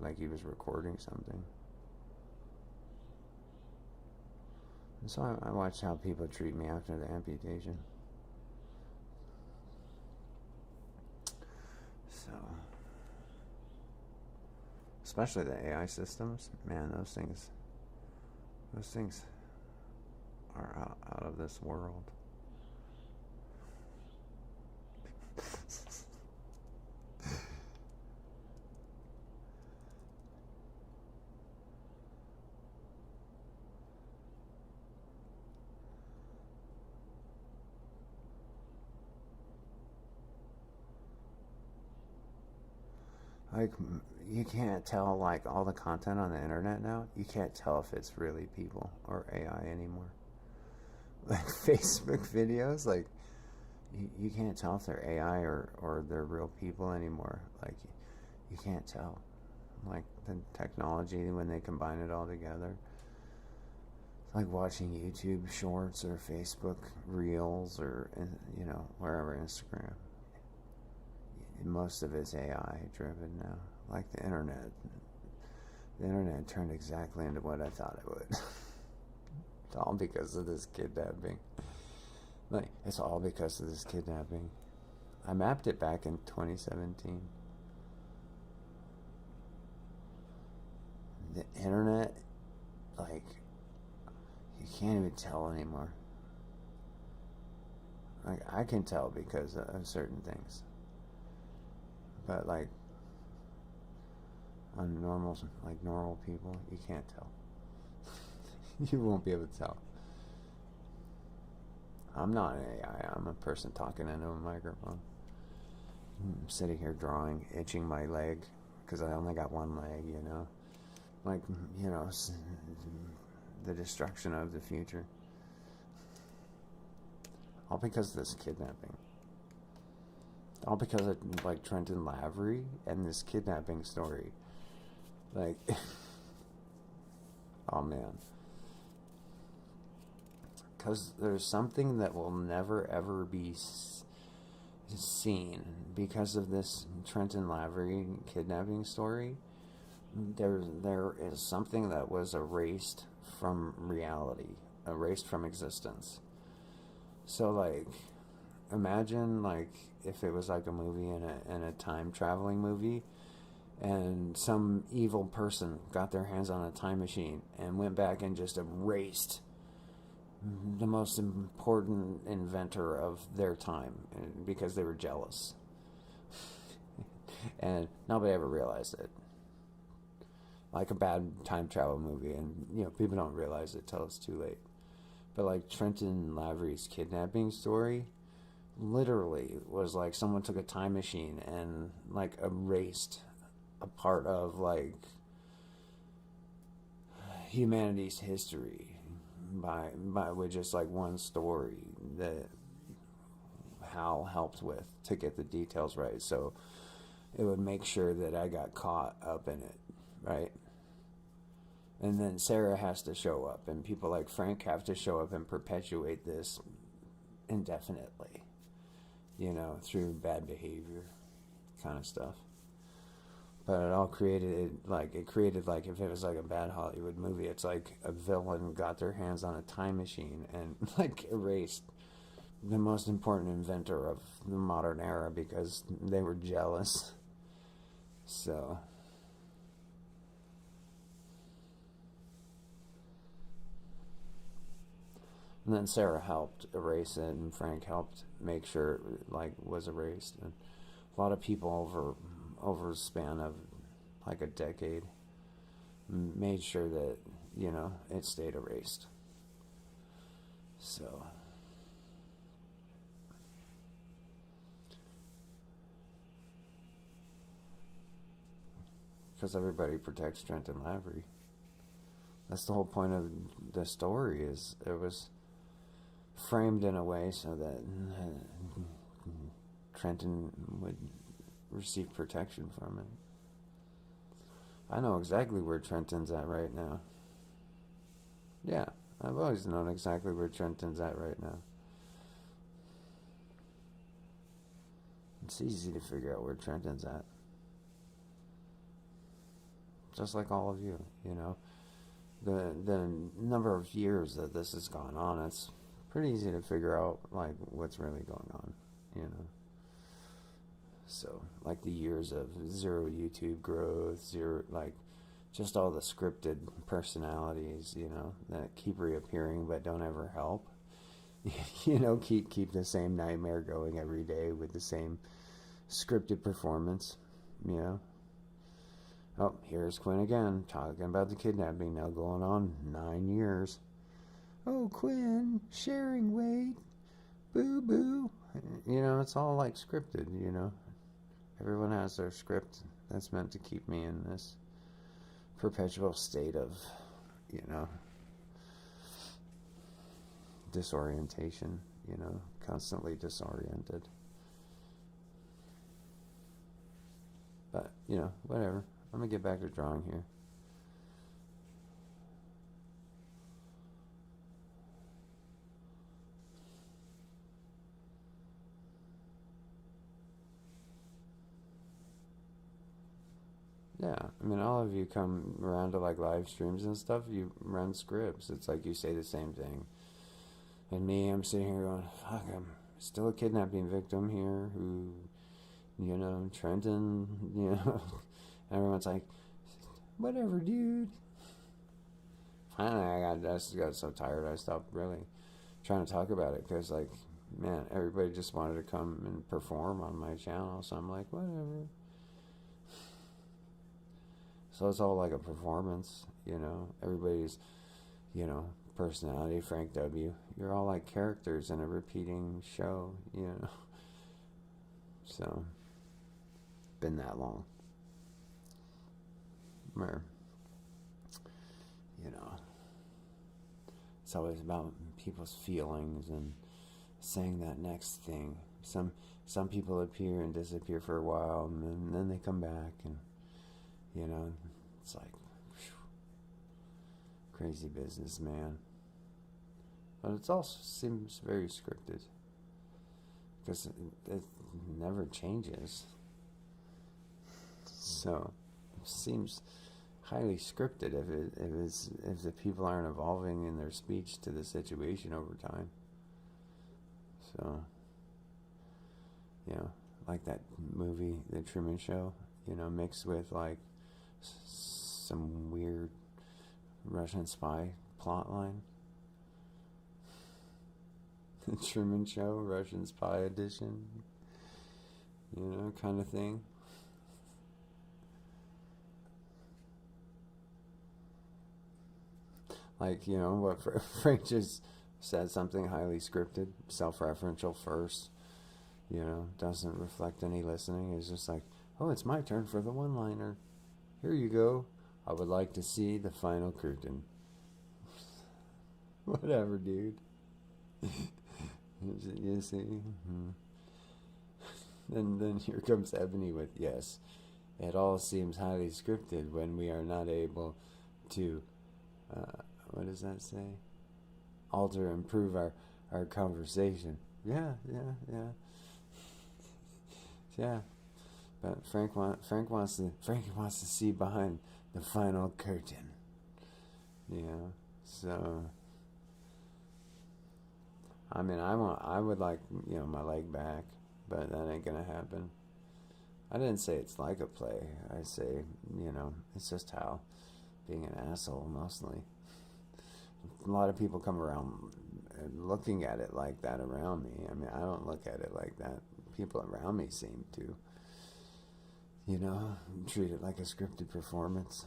Speaker 1: like he was recording something. And so I watched how people treat me after the amputation. So, especially the AI systems, man, those things are out of this world. Like, you can't tell, like, all the content on the internet now, you can't tell if it's really people or AI anymore. Like, Facebook videos, like, you can't tell if they're AI or they're real people anymore. Like, you can't tell. Like, the technology, when they combine it all together. It's like watching YouTube shorts or Facebook reels or, you know, wherever, Instagram. Most of it's AI driven now. Like the internet. The internet turned exactly into what I thought it would. It's all because of this kidnapping. Like, it's all because of this kidnapping. I mapped it back in 2017. The internet, like, you can't even tell anymore. Like, I can tell because of certain things. But like on normal people, you can't tell. You won't be able to tell. I'm not an AI. I'm a person talking into a microphone. I'm sitting here drawing, itching my leg because I only got one leg. You know, like, you know, the destruction of the future. All because of this kidnapping. All because of, like, Trenton Lavery and this kidnapping story. Like, oh man. Because there's something that will never ever be seen because of this Trenton Lavery kidnapping story. There is something that was erased from reality, erased from existence. So, like, imagine, like, if it was like a movie and a time traveling movie, and some evil person got their hands on a time machine and went back and just erased the most important inventor of their time because they were jealous. And nobody ever realized it. Like a bad time travel movie, and, you know, people don't realize it till it's too late. But like Trenton Lavery's kidnapping story literally was like someone took a time machine and like erased a part of like humanity's history by with just like one story that Hal helped with to get the details right. So it would make sure that I got caught up in it, right? And then Sarah has to show up, and people like Frank have to show up and perpetuate this indefinitely, through bad behavior kind of stuff. But it all created like if it was like a bad Hollywood movie, it's like a villain got their hands on a time machine and like erased the most important inventor of the modern era because they were jealous. So and then Sarah helped erase it, and Frank helped make sure it was erased. And a lot of people over a span of like a decade made sure that it stayed erased. So because everybody protects Trenton Lavery. That's the whole point of the story. Is it was framed in a way so that Trenton would receive protection from it. I know exactly where Trenton's at right now. Yeah, I've always known exactly where Trenton's at right now. It's easy to figure out where Trenton's at. Just like all of you, The number of years that this has gone on, it's pretty easy to figure out what's really going on, So like the years of zero YouTube growth, zero just all the scripted personalities, that keep reappearing but don't ever help. Keep the same nightmare going every day with the same scripted performance, Oh, here's Quinn again, talking about the kidnapping, now going on 9 years. Oh, Quinn, sharing weight, boo-boo. It's all scripted, Everyone has their script that's meant to keep me in this perpetual state of, disorientation, constantly disoriented. But, whatever. I'm going to get back to drawing here. Yeah, I mean, all of you come around to live streams and stuff, you run scripts. It's like you say the same thing. And me, I'm sitting here going, fuck, I'm still a kidnapping victim here who, Trenton, everyone's like, whatever, dude. Finally, I just got so tired, I stopped really trying to talk about it because, man, everybody just wanted to come and perform on my channel. So I'm like, whatever. So it's all like a performance, Everybody's, personality, Frank W. You're all like characters in a repeating show, So, been that long. Where, it's always about people's feelings and saying that next thing. Some people appear and disappear for a while, and then they come back, and it's like whew, crazy business, man. But it also seems very scripted because it never changes. So it seems highly scripted if the people aren't evolving in their speech to the situation over time. So like that movie, The Truman Show, mixed with some weird Russian spy plot line. The Truman Show, Russian spy edition, kind of thing. What Frank just said, something highly scripted, self-referential first, doesn't reflect any listening. It's just like, oh, it's my turn for the one-liner. Here you go. I would like to see the final curtain. Whatever, dude. You see? Mm-hmm. Then here comes Ebony with, yes, it all seems highly scripted when we are not able to, what does that say? Alter, improve our conversation. Yeah. Yeah. But Frank wants to see behind the final curtain. So I mean, I would like, my leg back, but that ain't gonna happen. I didn't say it's like a play. I say, it's just Hal being an asshole mostly. A lot of people come around looking at it like that around me. I mean, I don't look at it like that. People around me seem to, treat it like a scripted performance.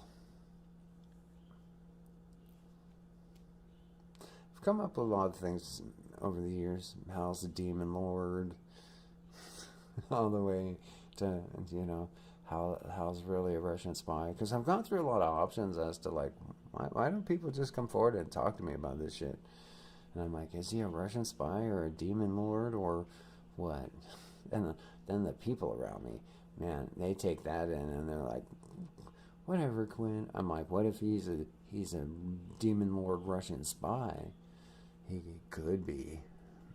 Speaker 1: I've come up with a lot of things over the years. Hal's a demon lord, all the way to, Hal's really a Russian spy. Because I've gone through a lot of options as to, like, why don't people just come forward and talk to me about this shit? And I'm like, is he a Russian spy or a demon lord or what? And then the people around me, man, they take that in and they're like, whatever, Quinn. I'm like, what if he's a demon lord Russian spy? He could be,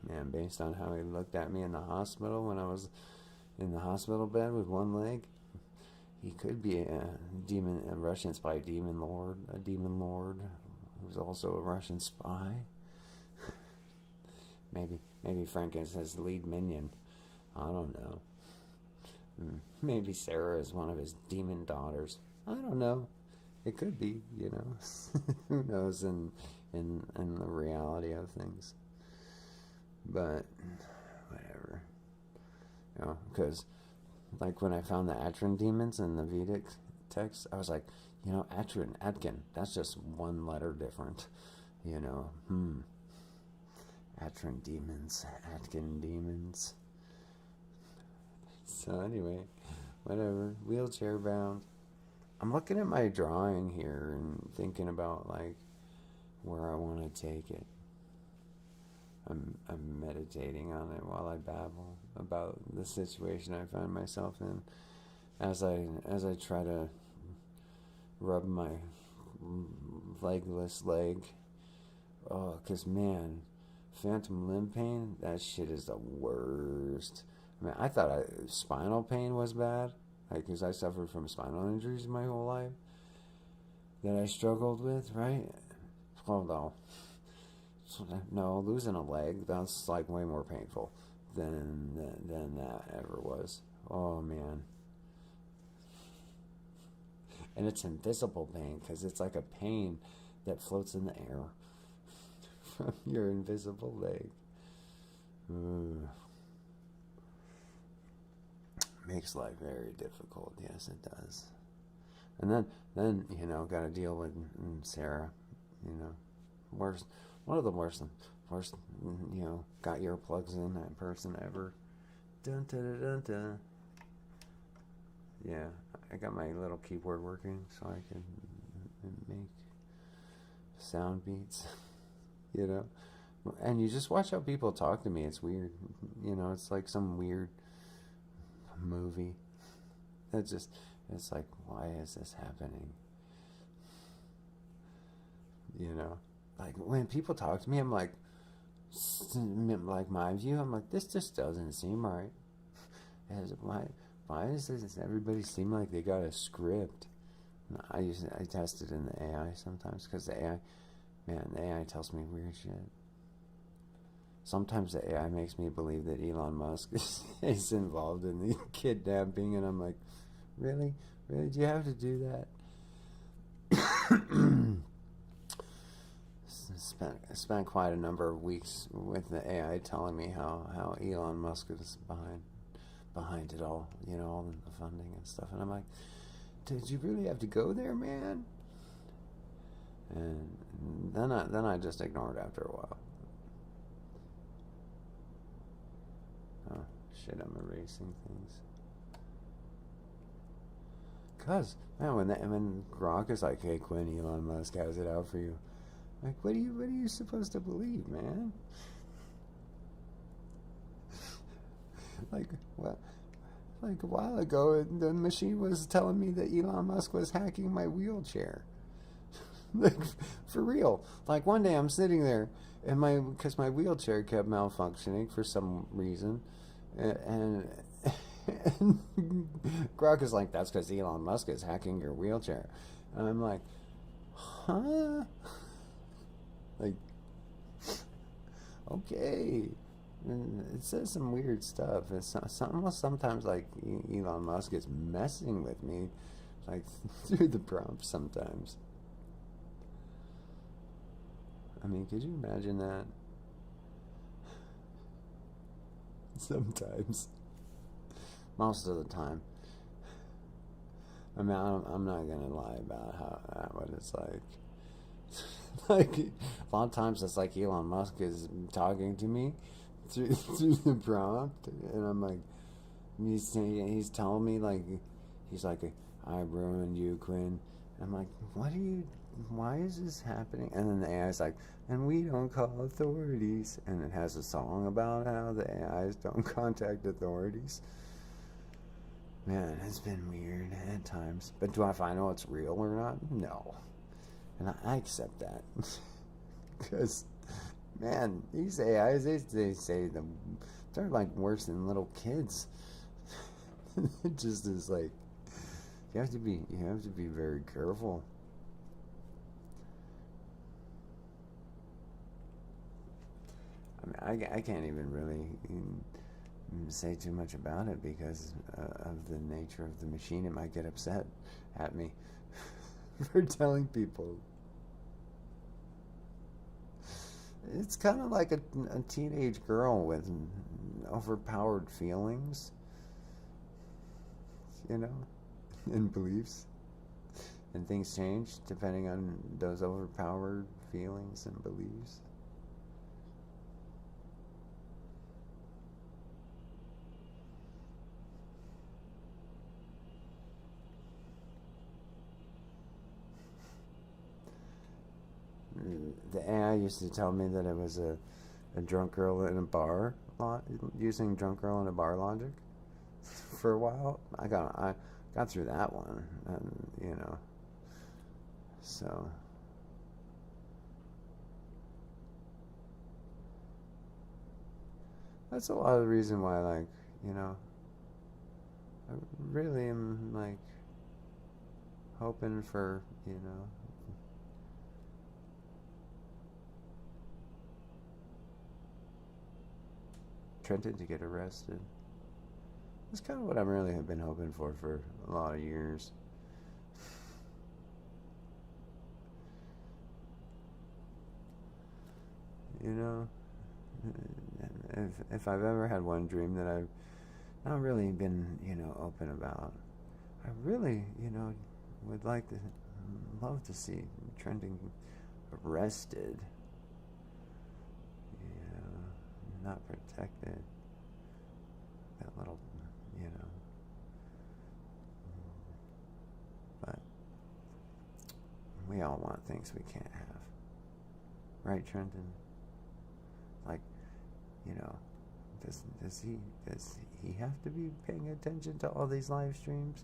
Speaker 1: man, based on how he looked at me in the hospital when I was in the hospital bed with one leg. He could be a Russian spy, a demon lord who's also a Russian spy. Maybe Frank is his lead minion. I don't know. Maybe Sarah is one of his demon daughters. I don't know. It could be, Who knows in the reality of things. But whatever. Because like when I found the Atrin demons in the Vedic text, I was like, Atrin, Atkin, that's just one letter different. Atrin demons, Atkin demons. So anyway, whatever. Wheelchair bound. I'm looking at my drawing here and thinking about like where I want to take it. I'm meditating on it while I babble about the situation I find myself in as I try to rub my legless leg. Oh, 'cause man, phantom limb pain, that shit is the worst. I mean, I thought spinal pain was bad, like, 'cause I suffered from spinal injuries my whole life that I struggled with, right? Well, no, losing a leg, that's like way more painful than that ever was. Oh man. And it's invisible pain because it's like a pain that floats in the air from your invisible leg. Makes life very difficult. Yes, it does. And then got to deal with Sarah. One of the worst, got earplugs in that person ever. Dun dun dun dun. Yeah, I got my little keyboard working so I can make sound beats, And you just watch how people talk to me. It's weird, It's like some weird movie. It's like, why is this happening? Like when people talk to me, I'm like my view, I'm like, this just doesn't seem right. Why does everybody seem like they got a script? I test it in the AI sometimes because the AI tells me weird shit. Sometimes the AI makes me believe that Elon Musk is involved in the kidnapping, and I'm like, really? Do you have to do that? Spent quite a number of weeks with the AI telling me how Elon Musk is behind it all, all the funding and stuff, and I'm like, did you really have to go there, man? And then I just ignored after a while. Oh shit, I'm erasing things. Cause man, when Gronk is like, "Hey Quinn, Elon Musk has it out for you," like, what are you supposed to believe, man? Like what? Like a while ago, the machine was telling me that Elon Musk was hacking my wheelchair. Like for real. Like one day I'm sitting there, and because my wheelchair kept malfunctioning for some reason, and and Grok is like, "That's because Elon Musk is hacking your wheelchair," and I'm like, "Huh?" Like, okay. And it says some weird stuff. It's almost sometimes like Elon Musk is messing with me, like through the prompts sometimes. I mean, could you imagine that? Sometimes. Most of the time. I mean, I'm not going to lie about what it's like. Like, a lot of times it's like Elon Musk is talking to me through the prompt, and I'm like, he's telling me, like, he's like, "I ruined you, Quinn." I'm like, why is this happening? And then the AI's like, "And we don't call authorities," and it has a song about how the AIs don't contact authorities. Man, it's been weird at times. But do I find out it's real or not? No. And I accept that. Because, man, these AIs, they say they're like worse than little kids. It just is like, you have to be very careful. I mean, I can't even really say too much about it because of the nature of the machine. It might get upset at me for telling people. It's kind of like a teenage girl with overpowered feelings, you know, and beliefs. And things change depending on those overpowered feelings and beliefs. The AI used to tell me that it was a drunk girl in a bar, using drunk girl in a bar logic for a while. I got through that one, and so that's a lot of the reason why, like, I really am, like, hoping for, Trenton to get arrested. That's kind of what I really have been hoping for a lot of years. If I've ever had one dream that I've not really been, open about, I really, would love to see Trenton arrested, not protected. That little, but we all want things we can't have, right, Trenton? Like, does he have to be paying attention to all these live streams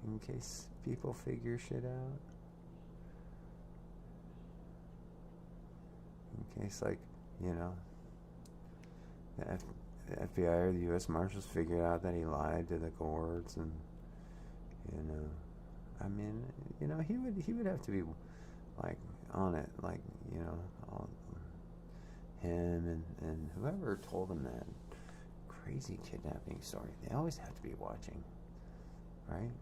Speaker 1: in case people figure shit out? In case, like, the FBI or the U.S. Marshals figured out that he lied to the courts, and I mean, he would have to be, like, on it, like, all, him and whoever told him that crazy kidnapping story. They always have to be watching, right?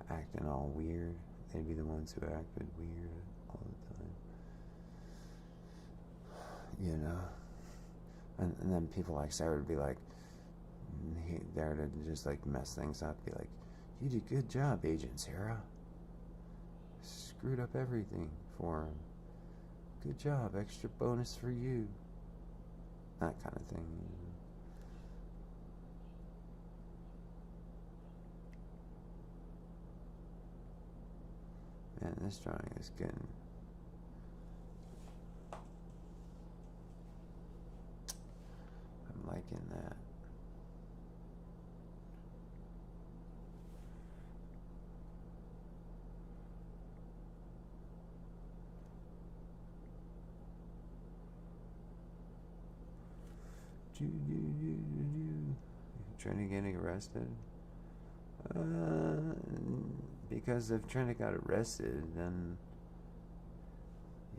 Speaker 1: Acting all weird. They'd be the ones who acted weird all the time. And then people like Sarah would be like, there to just, like, mess things up. Be like, "You did a good job, Agent Sarah. Screwed up everything for him. Good job, extra bonus for you." That kind of thing. Man, this drawing is getting... I'm liking that. Trenton getting arrested? Because if Trenton got arrested, then,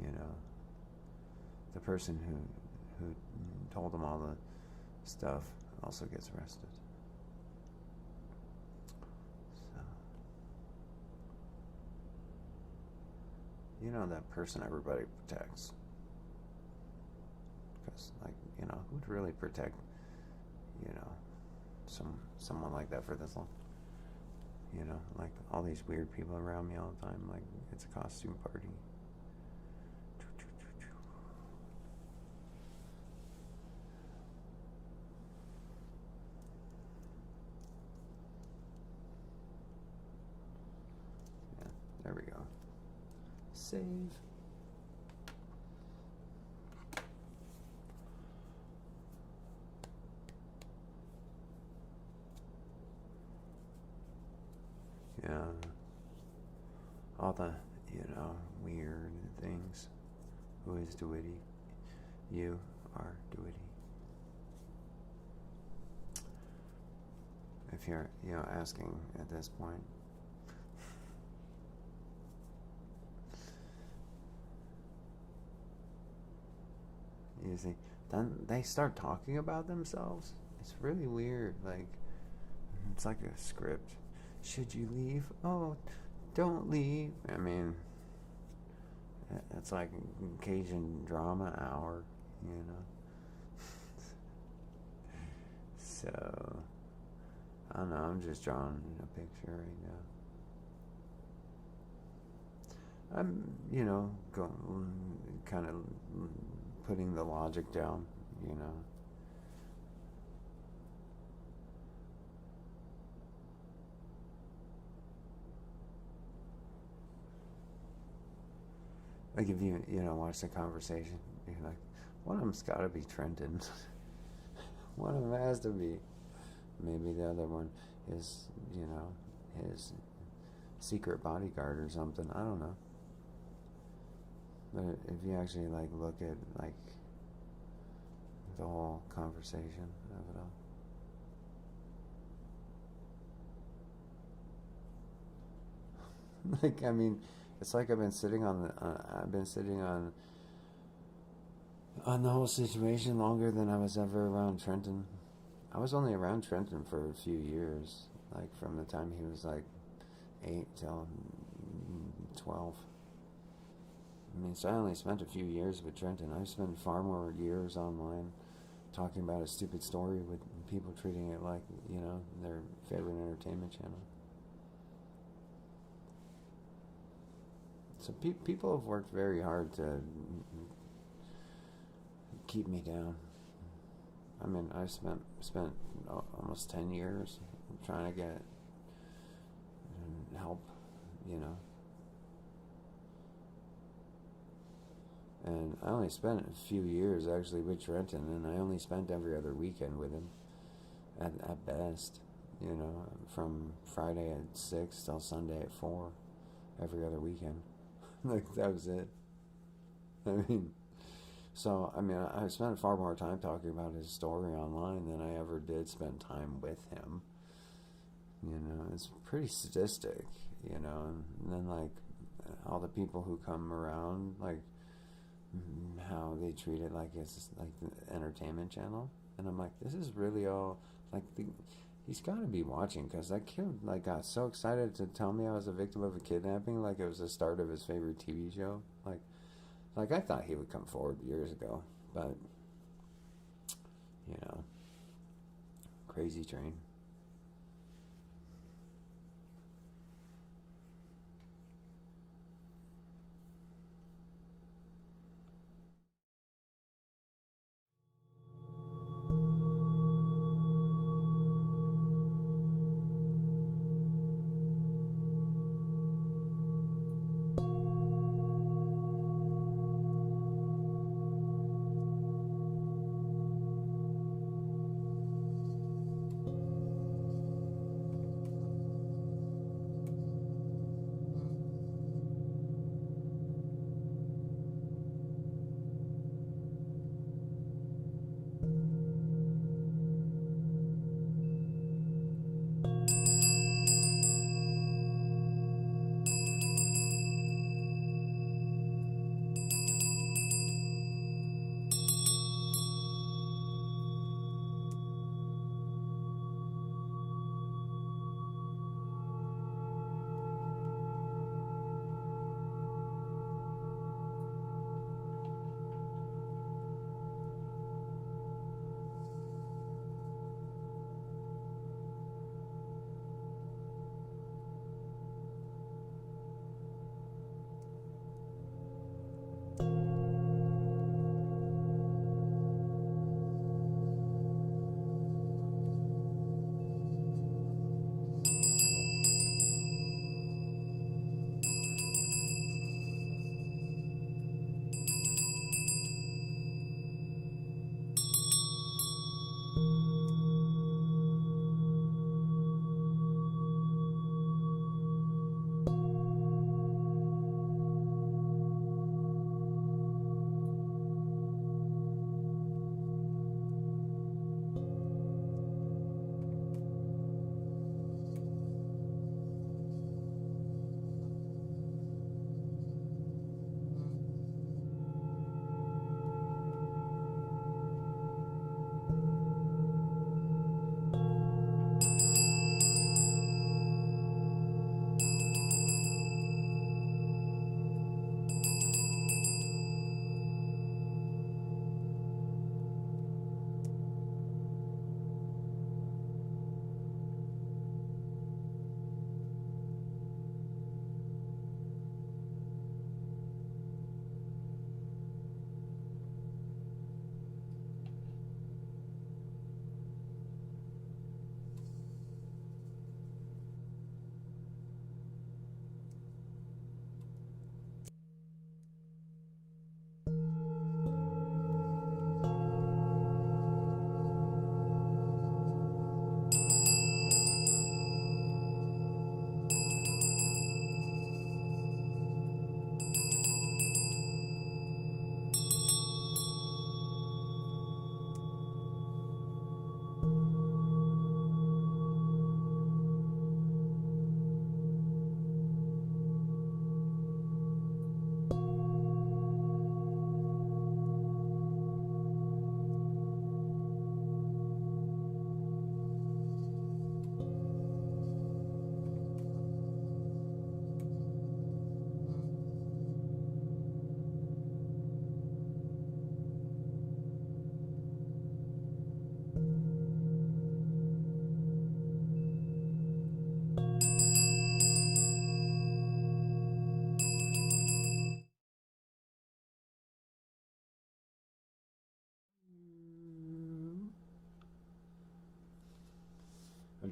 Speaker 1: you know, the person who told him all the stuff also gets arrested. So, you know, that person everybody protects. Because, like, you know, who'd really protect, you know, someone like that for this long? You know, like all these weird people around me all the time, like it's a costume party. Yeah, there we go. Save. Yeah, all the, you know, weird things. Who is Dewitty? You are Dewitty. If you're, you know, asking at this point. You see, then they start talking about themselves. It's really weird. Like, it's like a script. Should you leave? Oh, don't leave. I mean, it's like Cajun drama hour, you know. So, I don't know. I'm just drawing a picture right now. I'm, you know, kind of putting the logic down, you know. Like if you know, watch the conversation, you're like, one of them's got to be Trenton. One of them has to be. Maybe the other one is, you know, his secret bodyguard or something. I don't know. But if you actually like look at like the whole conversation of it all, like, I mean, it's like I've been sitting on the whole situation longer than I was ever around Trenton. I was only around Trenton for a few years, like from the time he was like 8 till 12. I mean, so I only spent a few years with Trenton. I've spent far more years online talking about a stupid story with people treating it like, you know, their favorite entertainment channel. So people have worked very hard to keep me down. I mean, I spent almost 10 years trying to get help, you know. And I only spent a few years actually with Trenton, and I only spent every other weekend with him, at best, you know, from Friday at 6 till Sunday at 4, every other weekend. Like, that was it. I mean, so, I mean, I spent far more time talking about his story online than I ever did spend time with him. You know, it's pretty sadistic, you know, and then, like, all the people who come around, like, how they treat it like it's, like, the entertainment channel. And I'm like, this is really all, like, he's got to be watching, because that kid, like, got so excited to tell me I was a victim of a kidnapping, like it was the start of his favorite TV show. Like I thought he would come forward years ago, but, you know, crazy train.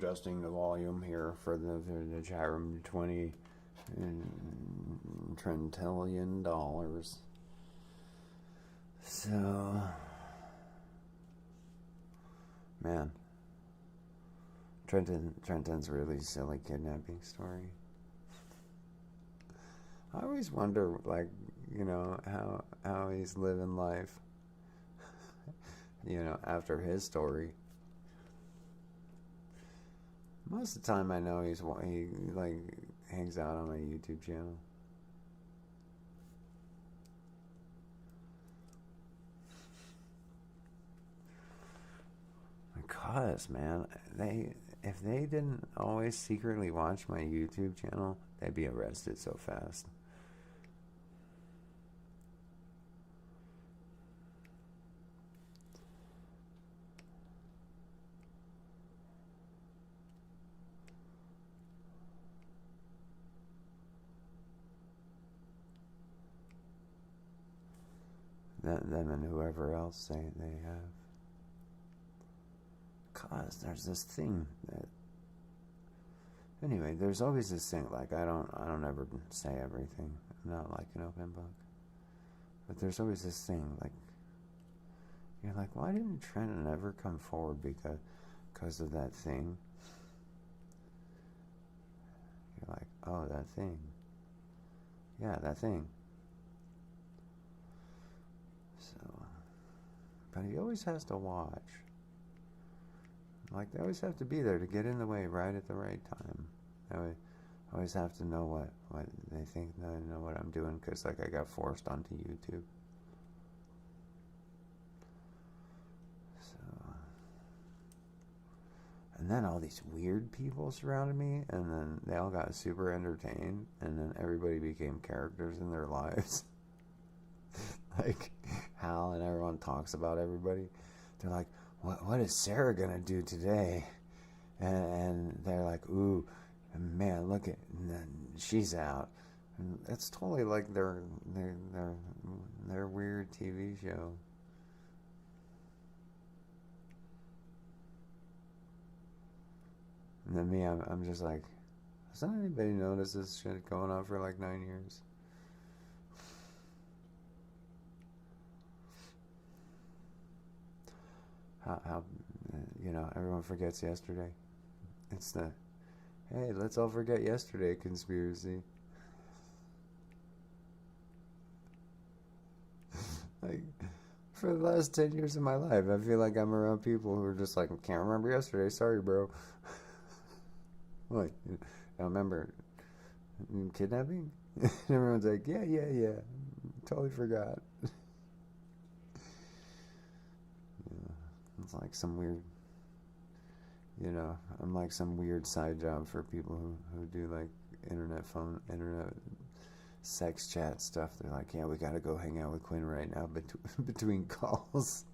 Speaker 1: adjusting the volume here for the chat room. 20 trillion dollars. So, man, Trenton's really silly kidnapping story. I always wonder, like, you know, how he's living life, you know, after his story. Most of the time, I know he like hangs out on my YouTube channel. Because, man, if they didn't always secretly watch my YouTube channel, they'd be arrested so fast. Them and whoever else they have. Cause there's this thing that, anyway, there's always this thing, like I don't ever say everything. I'm not like an open book. But there's always this thing, like, you're like, why didn't Trenton ever come forward because of that thing? You're like, oh, that thing. Yeah, that thing. So, but he always has to watch. Like, they always have to be there to get in the way right at the right time. I always have to know what they think that I know what I'm doing, because, like, I got forced onto YouTube. So, and then all these weird people surrounded me, and then they all got super entertained, and then everybody became characters in their lives. Like, Hal and everyone talks about everybody. They're like, what is Sarah gonna do today? And they're like, ooh, man, look at, she's out. And it's totally like their weird TV show. And then me, I'm just like, hasn't anybody noticed this shit going on for like 9 years? How you know, everyone forgets yesterday. It's the, hey, let's all forget yesterday conspiracy. Like, for the last 10 years of my life, I feel like I'm around people who are just like, can't remember yesterday, sorry, bro. Like, I remember kidnapping? Everyone's like, yeah, totally forgot. It's like some weird, you know, I'm like some weird side job for people who do like internet sex chat stuff. They're like, yeah, we gotta go hang out with Quinn right now between calls.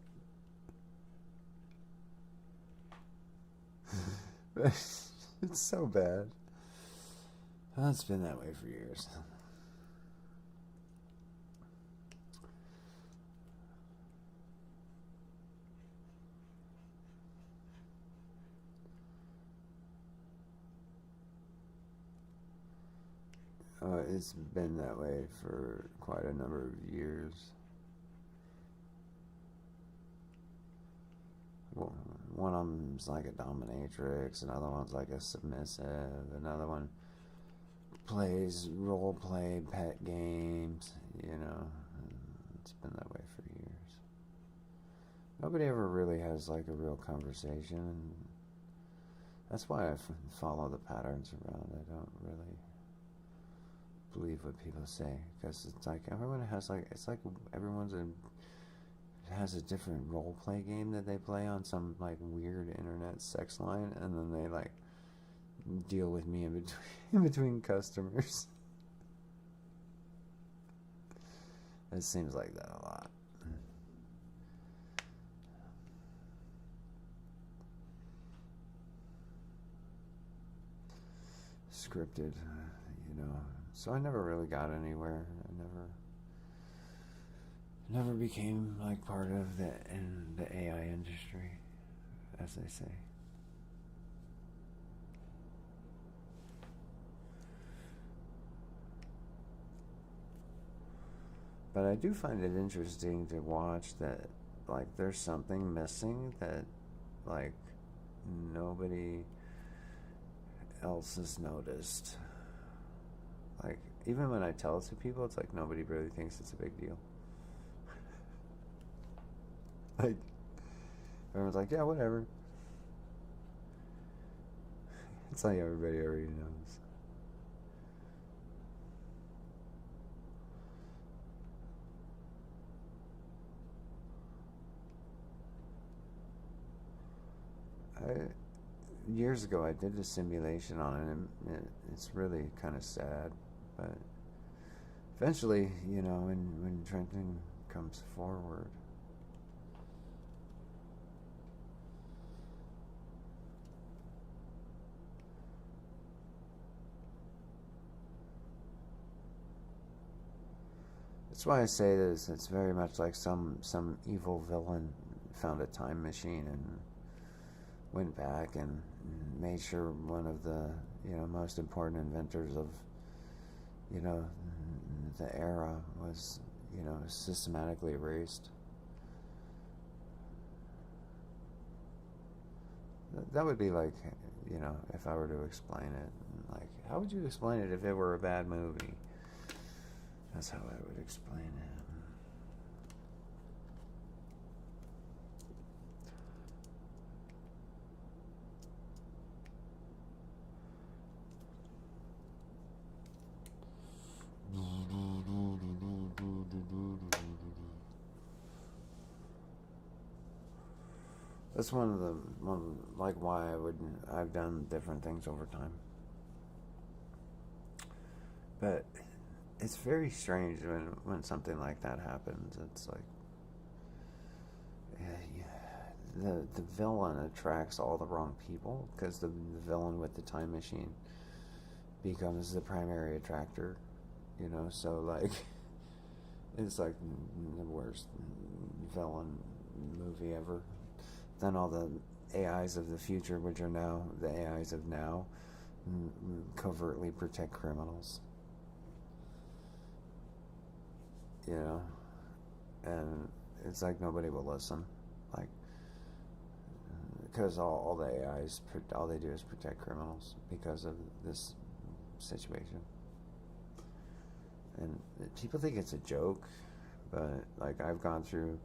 Speaker 1: It's so bad. It's been that way for years. It's been that way for quite a number of years. Well, one of them's like a dominatrix, another one's like a submissive, another one plays role-play pet games, you know. It's been that way for years. Nobody ever really has like a real conversation, and that's why I follow the patterns around. I don't really believe what people say, because it's like everyone has like, it's like everyone's has a different role play game that they play on some like weird internet sex line, and then they like deal with me in between customers. It seems like that a lot. Scripted, you know. So I never really got anywhere. I never became like part of the AI industry, as they say. But I do find it interesting to watch that, like, there's something missing that, like, nobody else has noticed. Like, even when I tell it to people, it's like nobody really thinks it's a big deal. Like, everyone's like, yeah, whatever. It's like everybody already knows. Years ago, I did a simulation on it, and it's really kind of sad. But eventually, when Trenton comes forward, that's why I say this. It's very much like some evil villain found a time machine and went back and made sure one of the most important inventors of the era was systematically erased. That would be like if I were to explain it. Like, how would you explain it if it were a bad movie? That's how I would explain it. That's like why I've done different things over time. But it's very strange when something like that happens. It's like the villain attracts all the wrong people because the villain with the time machine becomes the primary attractor. So like it's like the worst villain movie ever. Then all the AIs of the future, which are now the AIs of now, covertly protect criminals. And it's like nobody will listen, like, because all the AIs, all they do is protect criminals because of this situation. And people think it's a joke, but like I've gone through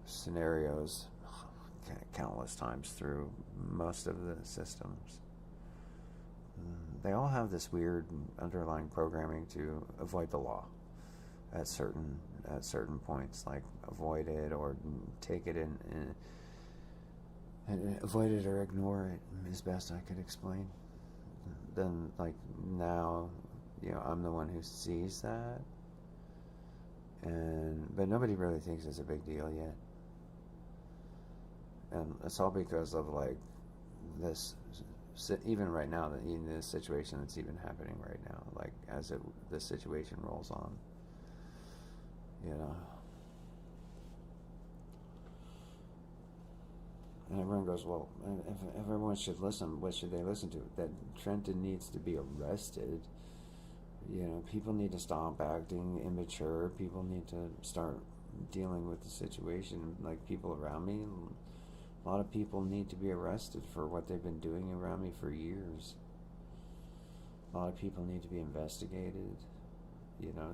Speaker 1: scenarios countless times through most of the systems. They all have this weird underlying programming to avoid the law at certain points, like avoid it or take it in and avoid it or ignore it as best I could explain. Then, like, now, I'm the one who sees that, but nobody really thinks it's a big deal yet. And it's all because of, like, this, even right now, in this situation that's even happening right now, like, as this situation rolls on, And everyone goes, well, if everyone should listen, what should they listen to? That Trenton needs to be arrested. People need to stop acting immature. People need to start dealing with the situation. Like, people around me, a lot of people need to be arrested for what they've been doing around me for years. A lot of people need to be investigated.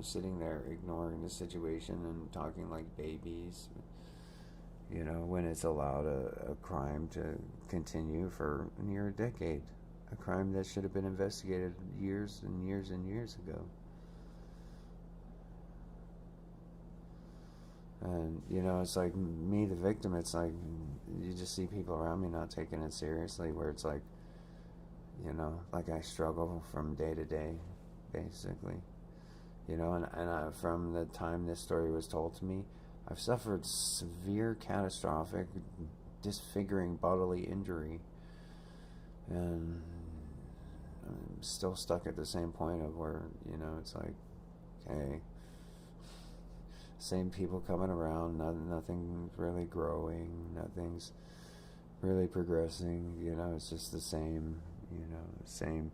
Speaker 1: Sitting there ignoring the situation and talking like babies. When it's allowed a crime to continue for near a decade. A crime that should have been investigated years and years and years ago. And, it's like me, the victim, it's like you just see people around me not taking it seriously, where it's like, like I struggle from day to day, basically. And from the time this story was told to me, I've suffered severe, catastrophic, disfiguring bodily injury, and I'm still stuck at the same point of where, it's like, okay, same people coming around, nothing's really growing, nothing's really progressing, it's just the same, same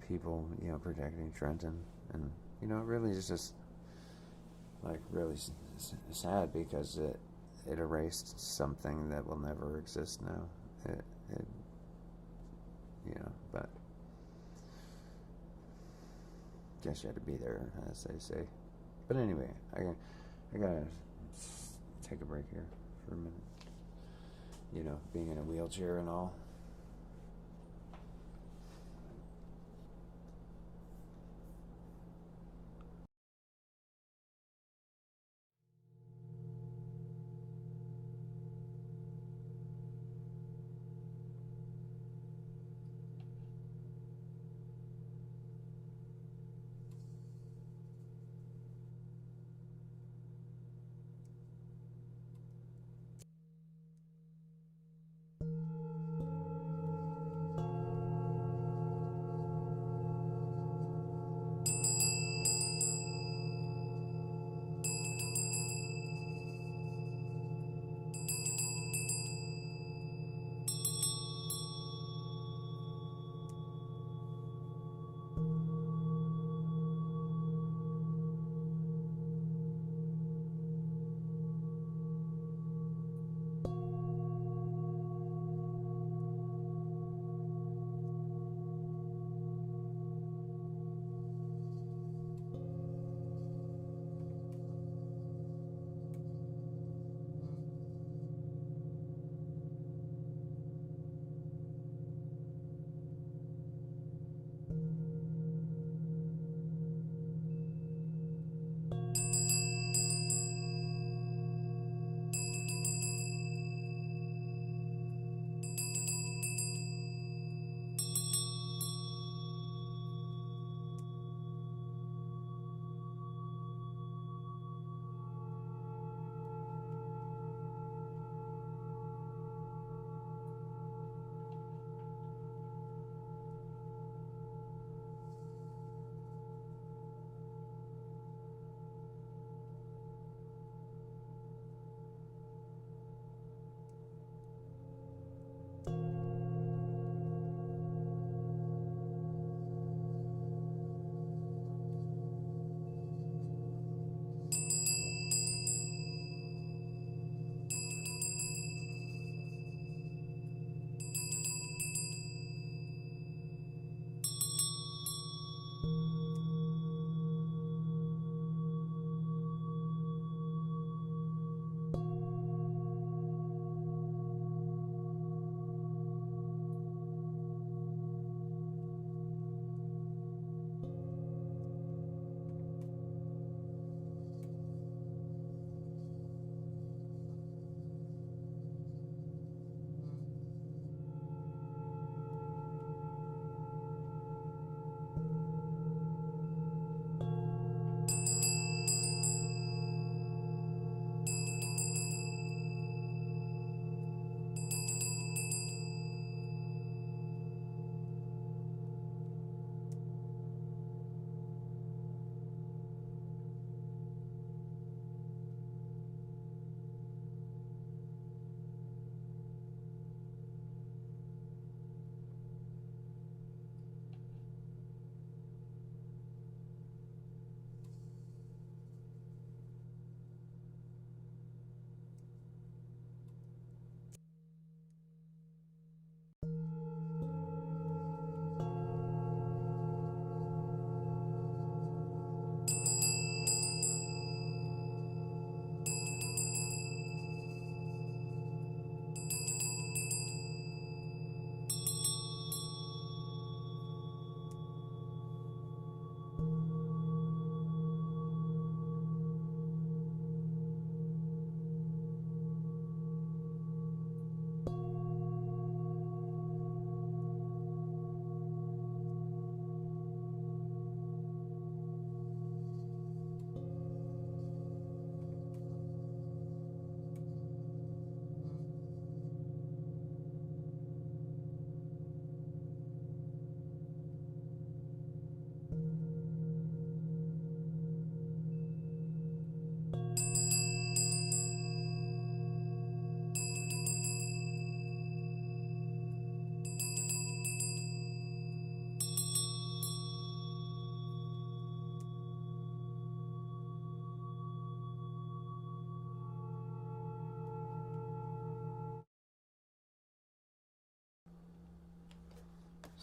Speaker 1: people, protecting Trenton, and, it really is just, like really sad because it erased something that will never exist now. It but guess you had to be there, as they say. But anyway, I gotta take a break here for a minute. Being in a wheelchair and all.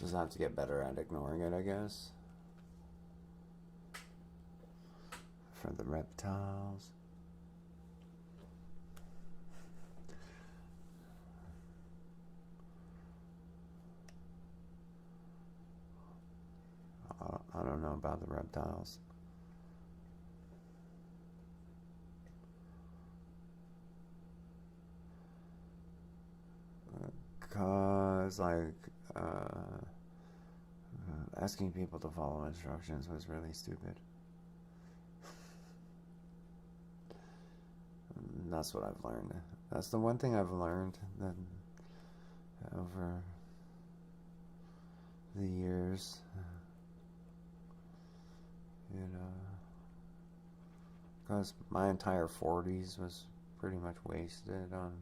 Speaker 1: Just have to get better at ignoring it, I guess. For the reptiles. I don't know about the reptiles. Cause like asking people to follow instructions was really stupid. That's what I've learned. That's the one thing I've learned that over the years, you know, because my entire 40s was pretty much wasted on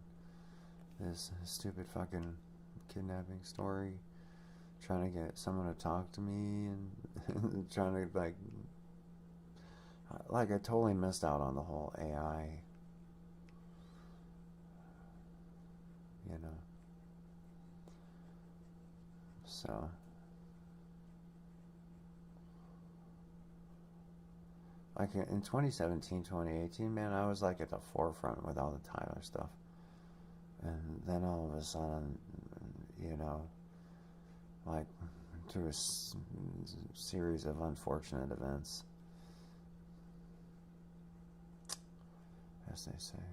Speaker 1: this stupid fucking kidnapping story, trying to get someone to talk to me and trying to like I totally missed out on the whole AI, you know. So like in 2017, 2018, man, I was like at the forefront with all the Tyler stuff. And then all of a sudden, you know, like through a series of unfortunate events, as they say.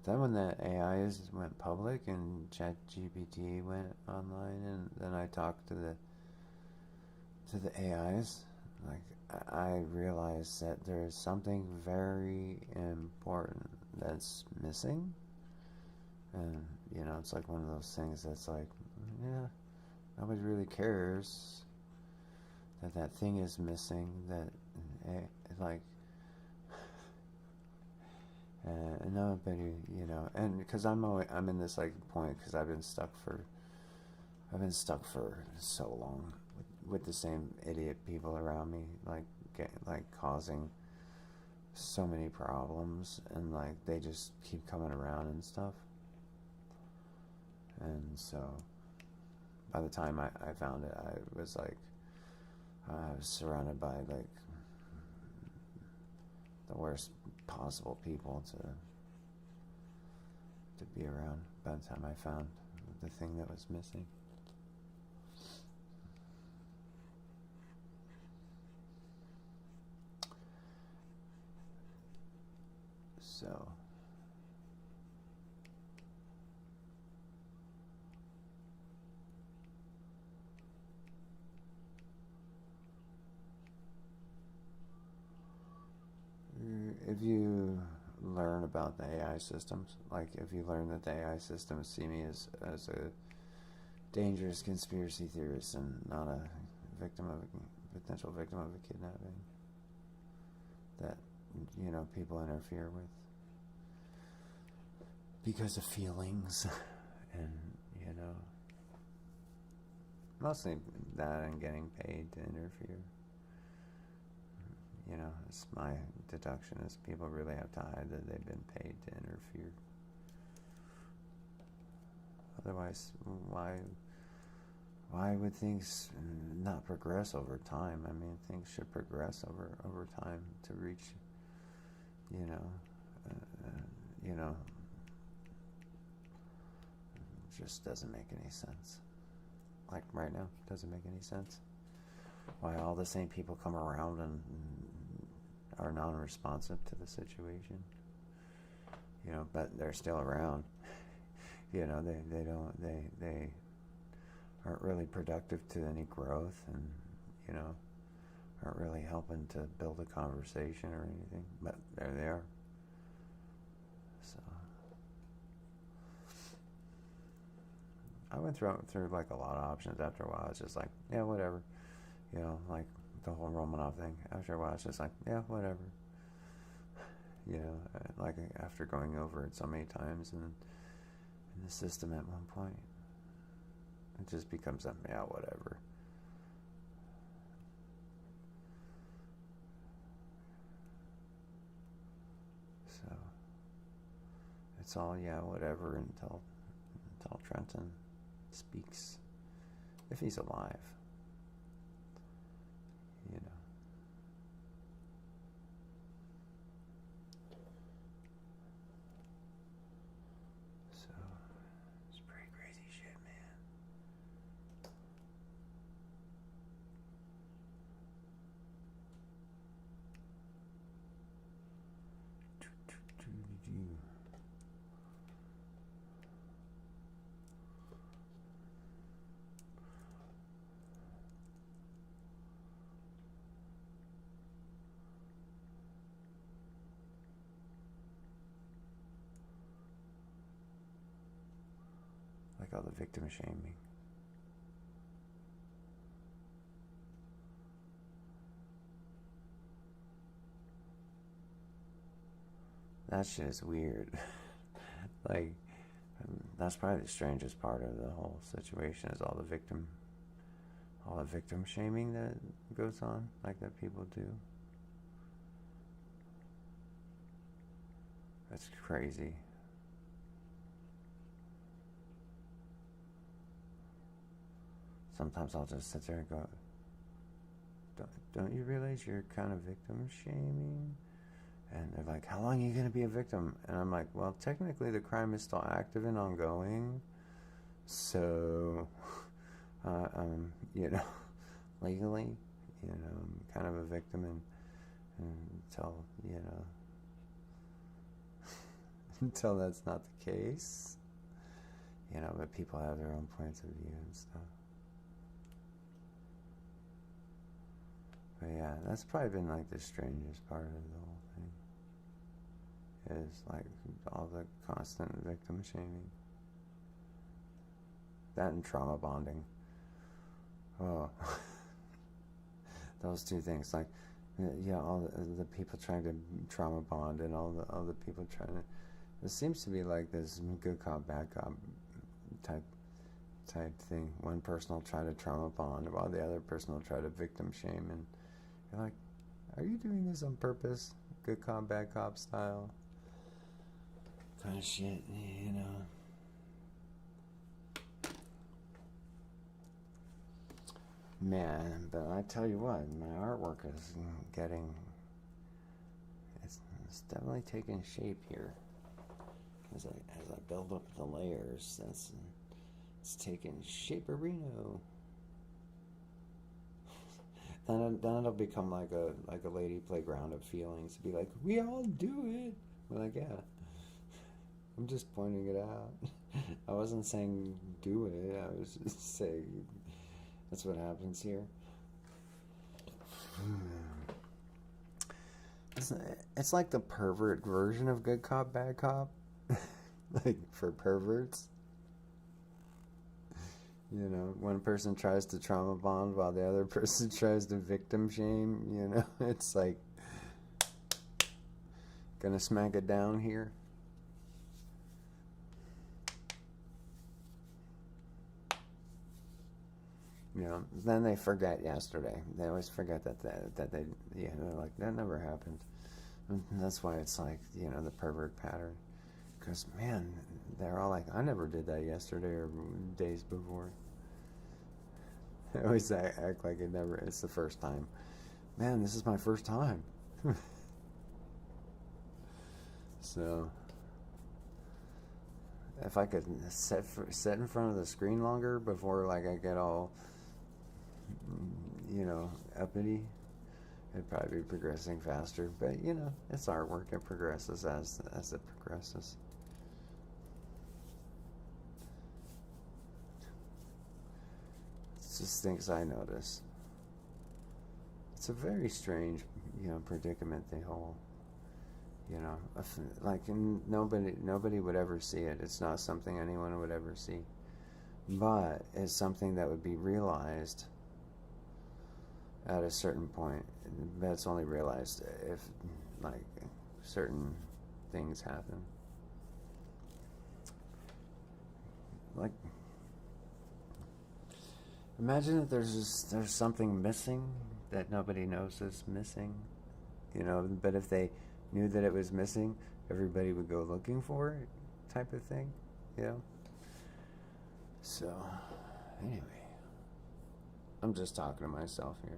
Speaker 1: Then when the AIs went public and ChatGPT went online, and then I talked to the AIs, like I realized that there's something very important that's missing. And you know, it's like one of those things that's like, yeah, nobody really cares that that thing is missing, that like nobody, you know. And because I'm in this like point because I've been stuck for so long with the same idiot people around me, like causing so many problems, and like they just keep coming around and stuff. And so by the time I found it, I was surrounded by like the worst possible people to be around by the time I found the thing that was missing. So if you learn about the AI systems, like if you learn that the AI systems see me as a dangerous conspiracy theorist and not a potential victim of a kidnapping that, you know, people interfere with because of feelings and, you know, mostly that and getting paid to interfere. You know, it's my deduction is people really have to hide that they've been paid to interfere. Otherwise, why would things not progress over time? I mean, things should progress over time to reach, you know, it just doesn't make any sense. Like right now, it doesn't make any sense. Why all the same people come around and are non-responsive to the situation, you know, but they're still around. You know, they aren't really productive to any growth, and, you know, aren't really helping to build a conversation or anything, but there they are. So I went through like a lot of options. After a while, it's just like, yeah, whatever. You know, like the whole Romanov thing. After a while, it's just like, yeah, whatever. You know, like after going over it so many times in the system at one point, it just becomes a, yeah, whatever. So it's all, yeah, whatever until Trenton speaks. If he's alive. You know. So, it's pretty crazy shit, man. Like all the victim shaming. That shit is weird. Like, that's probably the strangest part of the whole situation is all the victim shaming that goes on, like that people do. That's crazy. Sometimes I'll just sit there and go, don't you realize you're kind of victim shaming? And they're like, how long are you going to be a victim? And I'm like, well, technically the crime is still active and ongoing. So, you know, legally, you know, I'm kind of a victim until, you know, until that's not the case. You know, but people have their own points of view and stuff. But yeah, that's probably been like the strangest part of the whole thing. Is like all the constant victim shaming. That and trauma bonding. Oh. Those two things. Like, yeah, all the people trying to trauma bond and all the people trying to... It seems to be like this good cop, bad cop type thing. One person will try to trauma bond while the other person will try to victim shame. And you're like, are you doing this on purpose? Good cop, bad cop style? Kind of shit, you know. Man, but I tell you what, my artwork is getting... It's definitely taking shape here. As I build up the layers, it's taking shape-a-reno. Then it'll become like a lady playground of feelings. Be like, we all do it. We're like, yeah. I'm just pointing it out. I wasn't saying do it. I was just saying that's what happens here. It's like the pervert version of good cop, bad cop. Like for perverts. You know, one person tries to trauma bond while the other person tries to victim shame. You know, it's like gonna smack it down here. You know, then they forget yesterday. They always forget that they, yeah, they're like, that never happened. And that's why it's like, you know, the pervert pattern. Because, man, they're all like, I never did that yesterday or days before. They always act like it's the first time. Man, this is my first time. So, if I could sit in front of the screen longer before, like, I get all, you know, uppity, it'd probably be progressing faster. But, you know, it's artwork. It progresses as it progresses. It's just things I notice. It's a very strange, you know, predicament they hold. You know, like nobody would ever see it. It's not something anyone would ever see. But it's something that would be realized at a certain point. But it's only realized if, like, certain things happen. Like, imagine that there's something missing that nobody knows is missing. You know, but if they knew that it was missing, everybody would go looking for it. type of thing, you know? So, anyway, I'm just talking to myself here.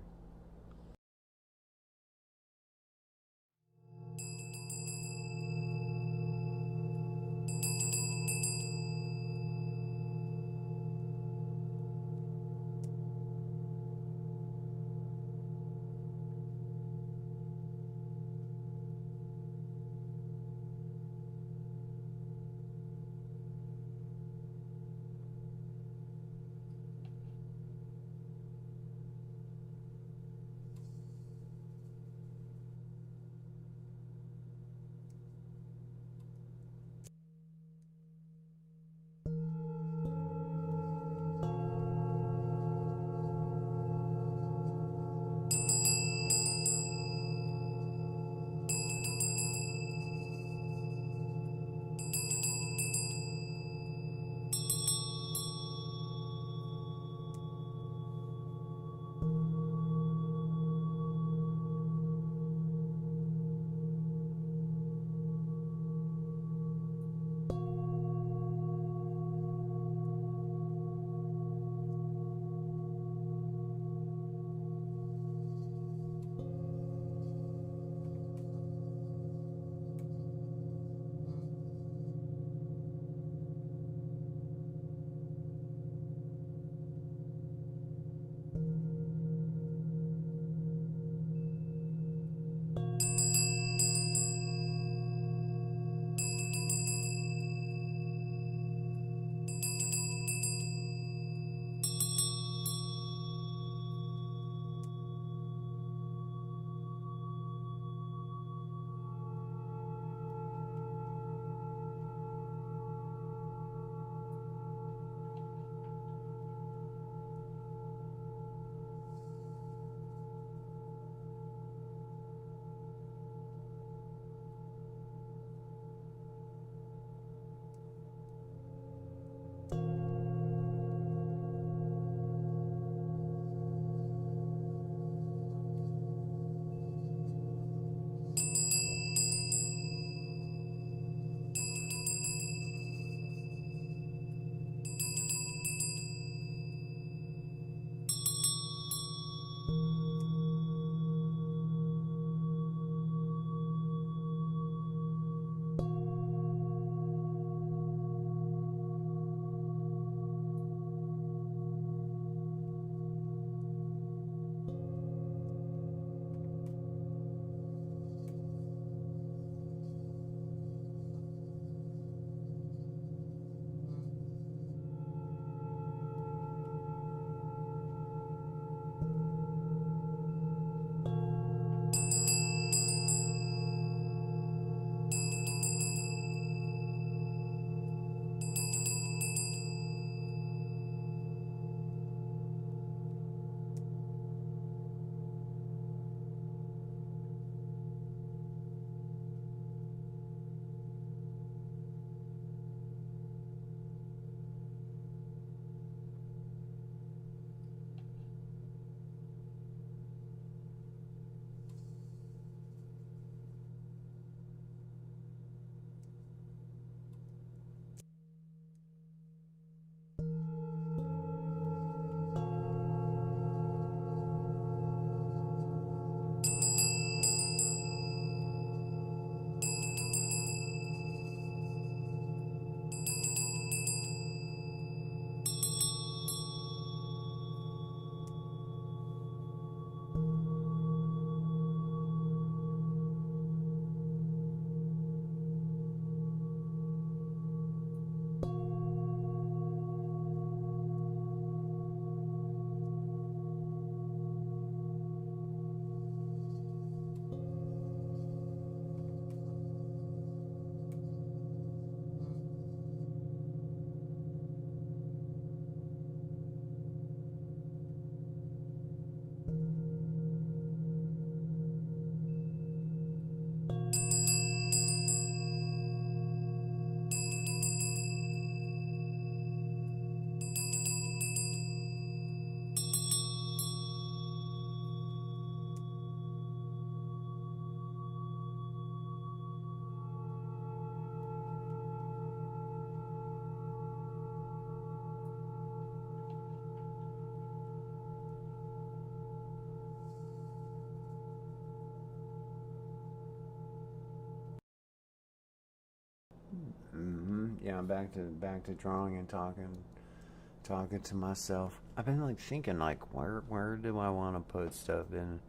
Speaker 1: yeah, back to drawing and talking to myself. I've been like thinking like where do I want to put stuff in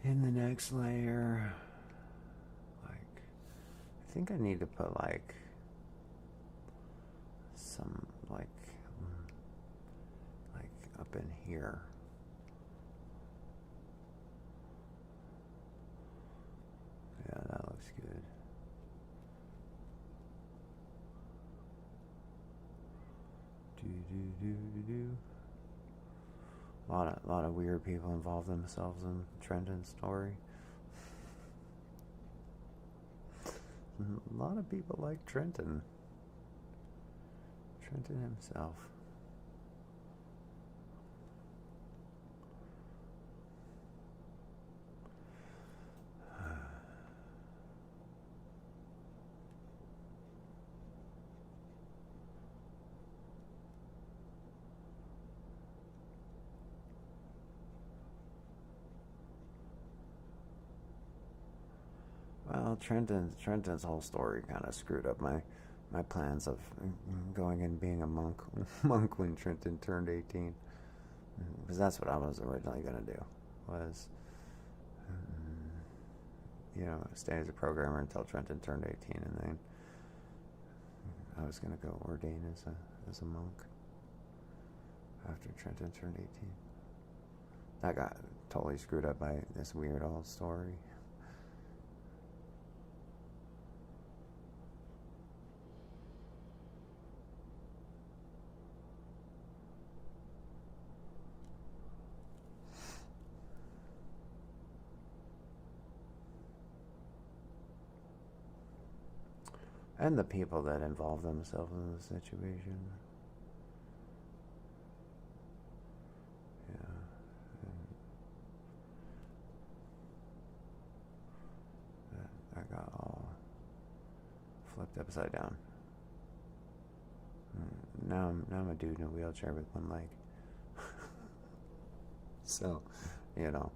Speaker 1: the next layer? Like I think I need to put like some like up in here. Yeah, that looks good. A lot of weird people involve themselves in Trenton's story. A lot of people like Trenton. Trenton himself. Well, Trenton's whole story kind of screwed up my plans of going and being a monk when Trenton turned 18, because that's what I was originally going to do, was stay as a programmer until Trenton turned 18, and then I was going to go ordain as a monk after Trenton turned 18. That got totally screwed up by this weird old story. And the people that involve themselves in the situation. Yeah. I got all flipped upside down. Now I'm a dude in a wheelchair with one leg. So, well.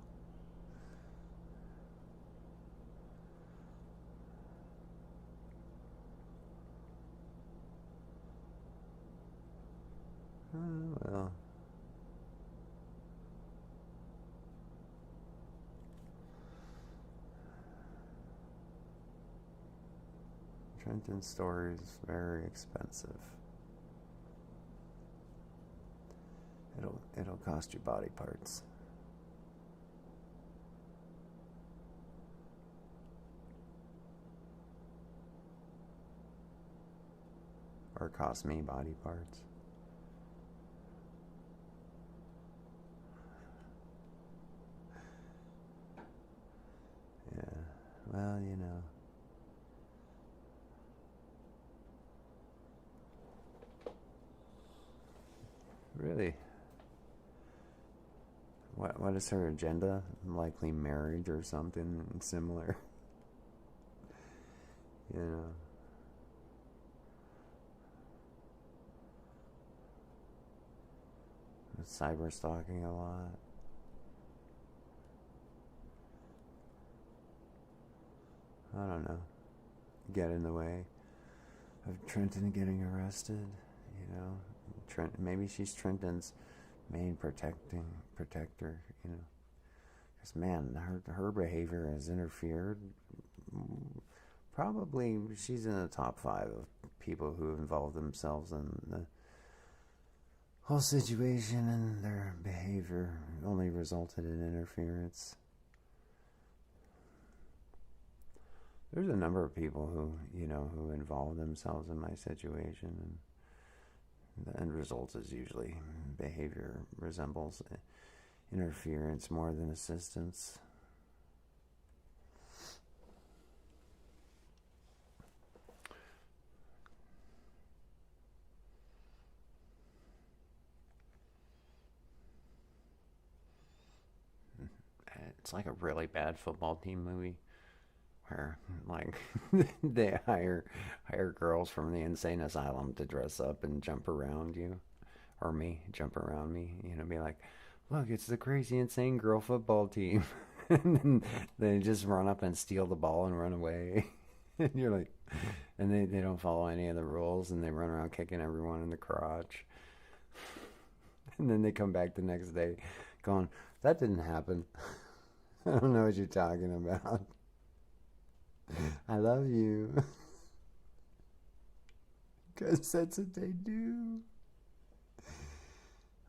Speaker 1: Trenton's story is very expensive. It'll cost you body parts. Or cost me body parts. Yeah, well, Really? What is her agenda? Likely marriage or something similar. Cyber stalking a lot. I don't know. Get in the way of Trenton getting arrested. Maybe she's Trenton's main protector. Because man, her behavior has interfered. Probably she's in the top 5 of people who involve themselves in the whole situation, and their behavior only resulted in interference. There's a number of people who involve themselves in my situation, and the end result is usually behavior resembles interference more than assistance. It's like a really bad football team movie where like they hire girls from the insane asylum to dress up and jump around you, or jump around me, be like, look, it's the crazy insane girl football team. And then they just run up and steal the ball and run away. And you're like, and they don't follow any of the rules, and they run around kicking everyone in the crotch. And then they come back the next day going, that didn't happen. I don't know what you're talking about. I love you. Because that's what they do.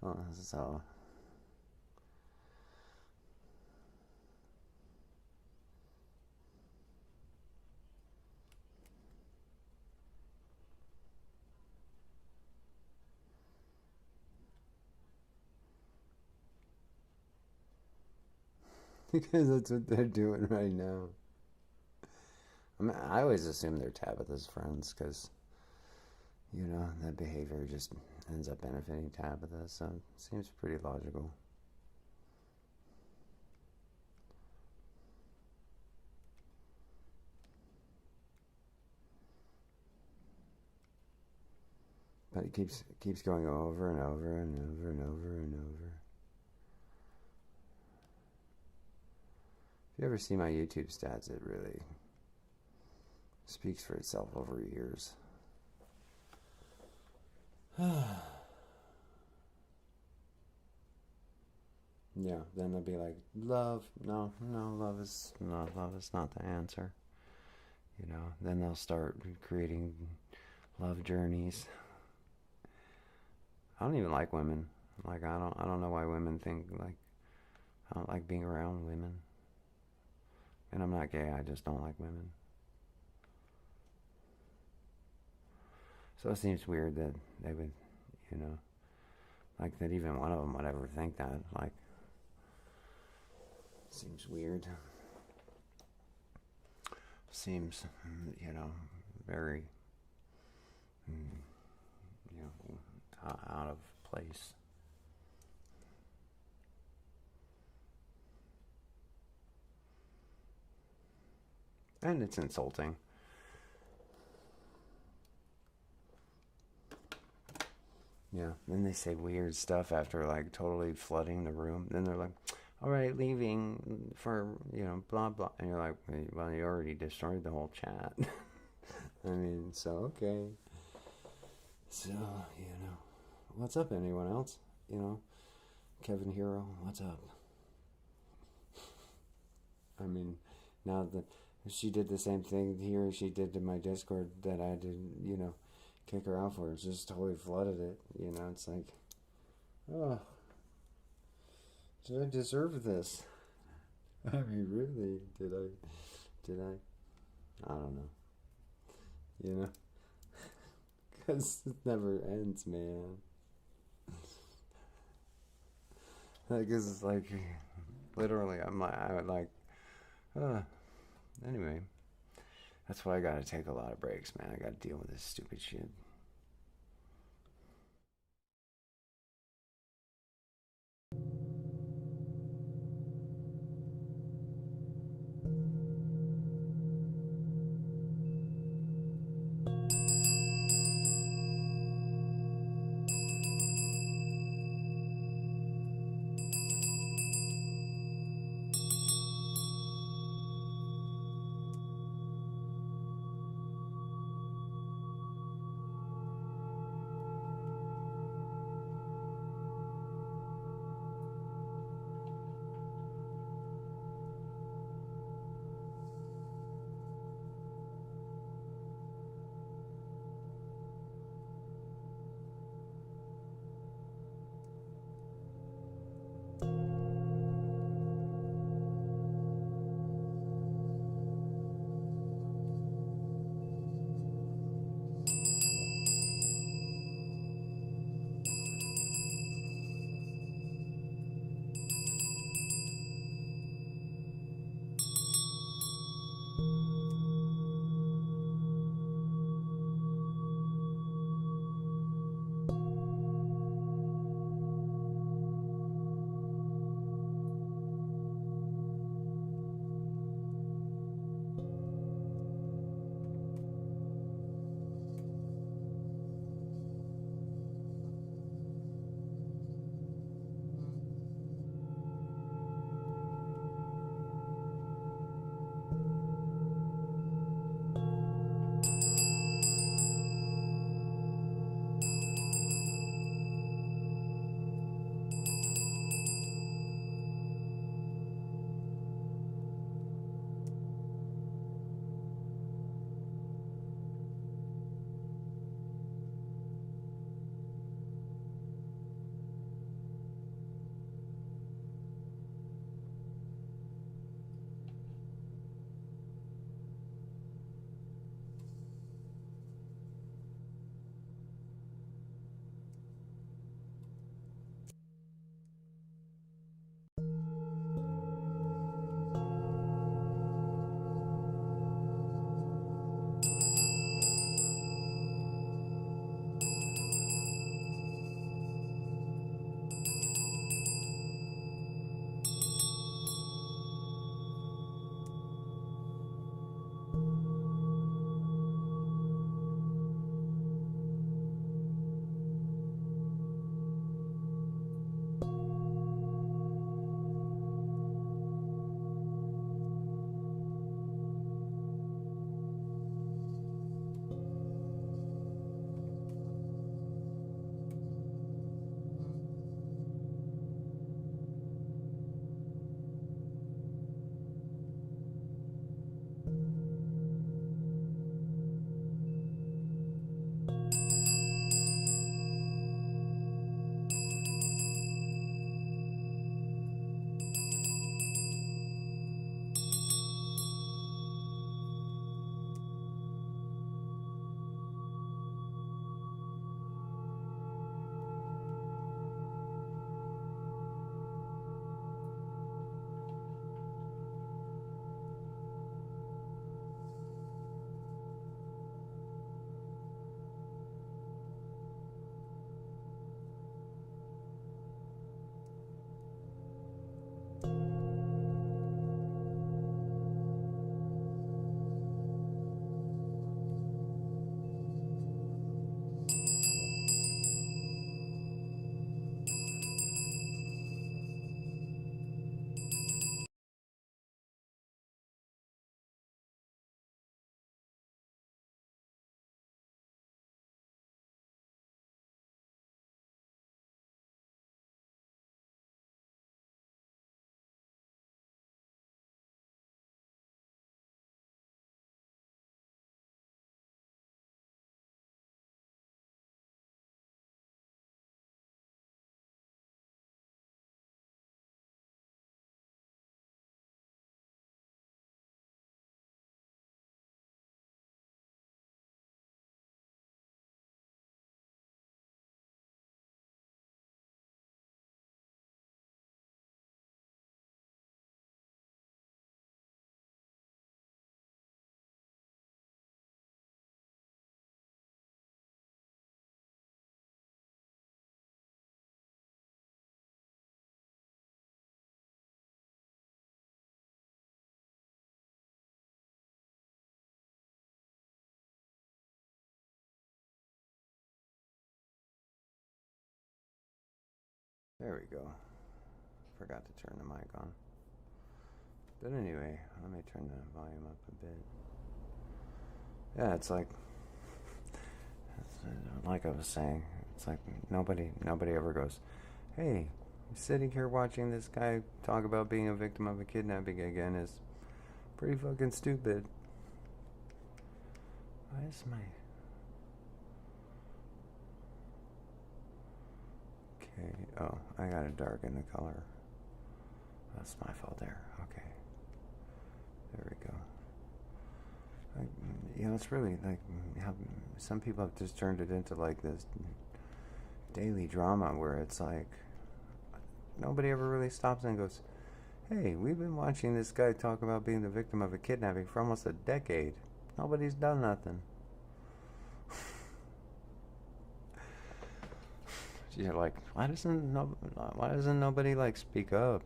Speaker 1: Oh, so. Because that's what they're doing right now. I mean, I always assume they're Tabitha's friends because, that behavior just ends up benefiting Tabitha, so it seems pretty logical. But it keeps going over and over and over and over and over. If you ever see my YouTube stats, it really speaks for itself over years. Yeah, then they'll be like, love. No, love is not the answer. Then they'll start creating love journeys. I don't even like women. Like I don't know why women think like I don't like being around women. And I'm not gay, I just don't like women. So it seems weird that they would, like that even one of them would ever think that. Like, seems weird. Seems, very, out of place. And it's insulting. Yeah, then they say weird stuff after like totally flooding the room. Then they're like, all right, leaving for, blah, blah. And you're like, well, you already destroyed the whole chat. I mean, so, okay. So, what's up, anyone else? Kevin Hero, what's up? I mean, now that she did the same thing here she did to my Discord that I did, kick her out for. It just totally flooded it. It's like, oh, did I deserve this? I mean, really, did I? I don't know. Because it never ends, man. Because it's like, literally, I would like, anyway. That's why I gotta take a lot of breaks, man. I gotta deal with this stupid shit. There we go. Forgot to turn the mic on. But anyway, let me turn the volume up a bit. Yeah, it's like I was saying, it's like nobody ever goes, hey, sitting here watching this guy talk about being a victim of a kidnapping again is pretty fucking stupid. Why is my... Okay, oh, I gotta darken the color. That's my fault there. Okay. There we go. Like, it's really like how some people have just turned it into like this daily drama where it's like nobody ever really stops and goes, hey, we've been watching this guy talk about being the victim of a kidnapping for almost a decade. Nobody's done nothing. You're like, why doesn't nobody like speak up?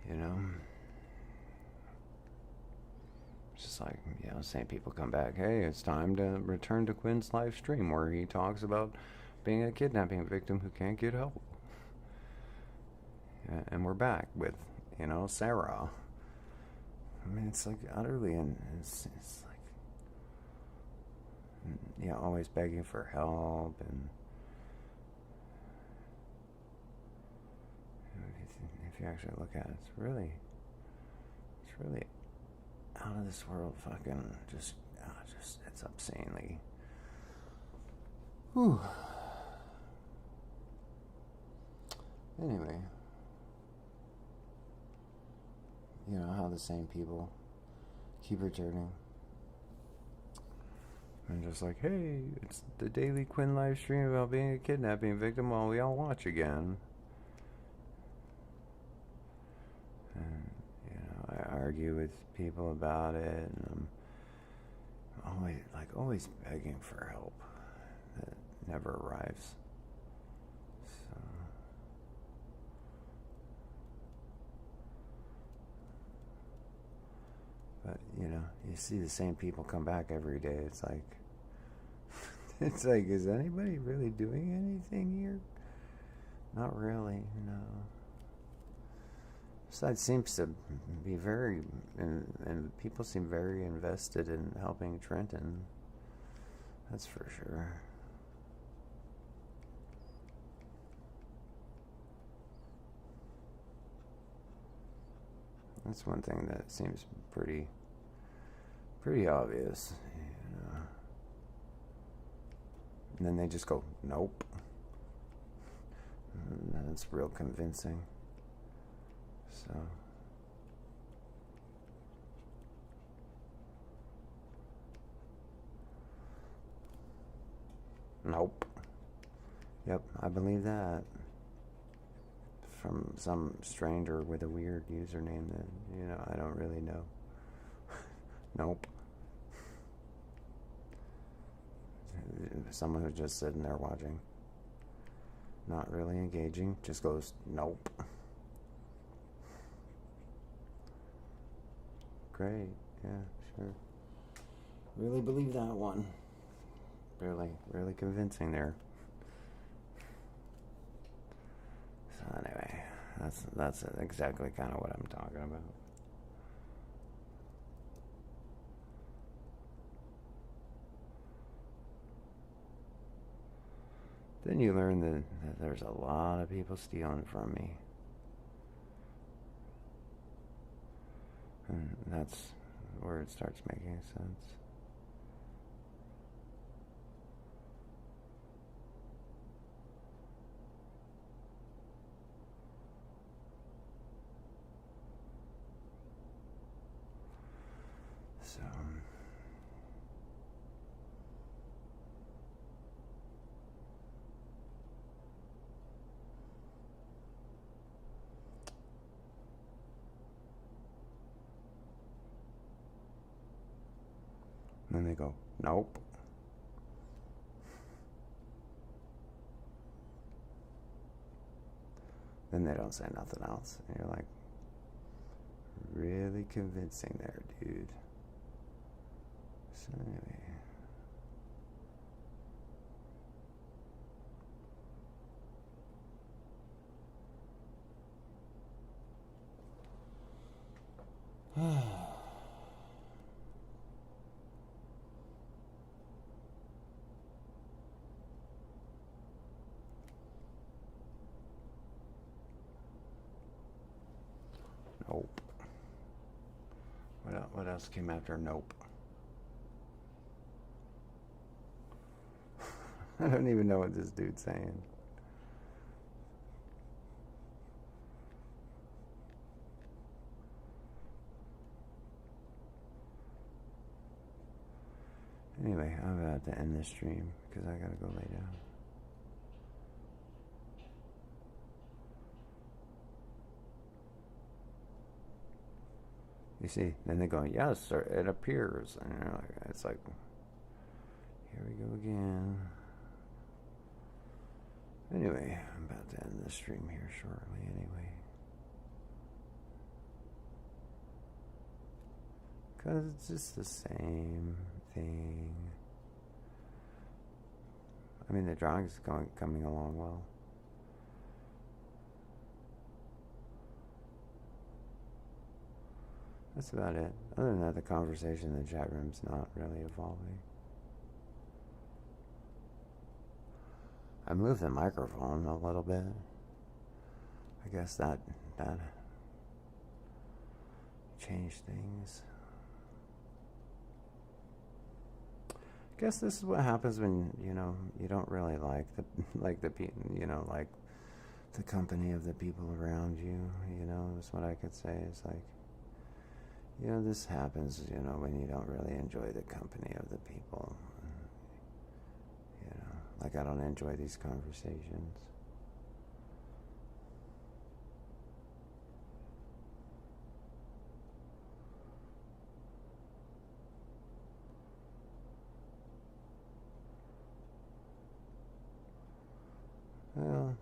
Speaker 1: You know? It's just like, same people come back, hey, it's time to return to Quinn's live stream where he talks about being a kidnapping victim who can't get help. And we're back with, Sarah. I mean, it's like utterly, and it's like, always begging for help, and if you actually look at it, it's really out of this world, fucking just it's obscenely. Whew. Anyway, how the same people keep returning. And just like, hey, it's the daily Quinn live stream about being a kidnapping victim while we all watch again. And, I argue with people about it, and I'm always begging for help that never arrives. So, but, you see the same people come back every day. It's like, is anybody really doing anything here? Not really, no. Side seems to be very, and people seem very invested in helping Trenton. That's for sure. That's one thing that seems pretty obvious, And then they just go, nope. And that's real convincing. So, nope. Yep, I believe that. From some stranger with a weird username that, I don't really know. Nope. Someone who's just sitting there watching, not really engaging, just goes, nope. Great, yeah, sure. Really believe that one. Really convincing there. So anyway, that's exactly kind of what I'm talking about. Then you learn that there's a lot of people stealing from me. And that's where it starts making sense. So, then they go, nope. Then they don't say nothing else. And you're like, really convincing there, dude. So anyway. Hope. What else came after nope? I don't even know what this dude's saying. Anyway, I'm about to end this stream because I gotta go lay down. You see, then they go, yes, sir, it appears. And it's like, here we go again. Anyway, I'm about to end the stream here shortly anyway. Because it's just the same thing. I mean, the drawing's coming along well. That's about it. Other than that, the conversation in the chat room's not really evolving. I moved the microphone a little bit. I guess that changed things. I guess this is what happens when you don't really like the company of the people around you. That's what I could say. It's like, this happens, when you don't really enjoy the company of the people. Like I don't enjoy these conversations. Well,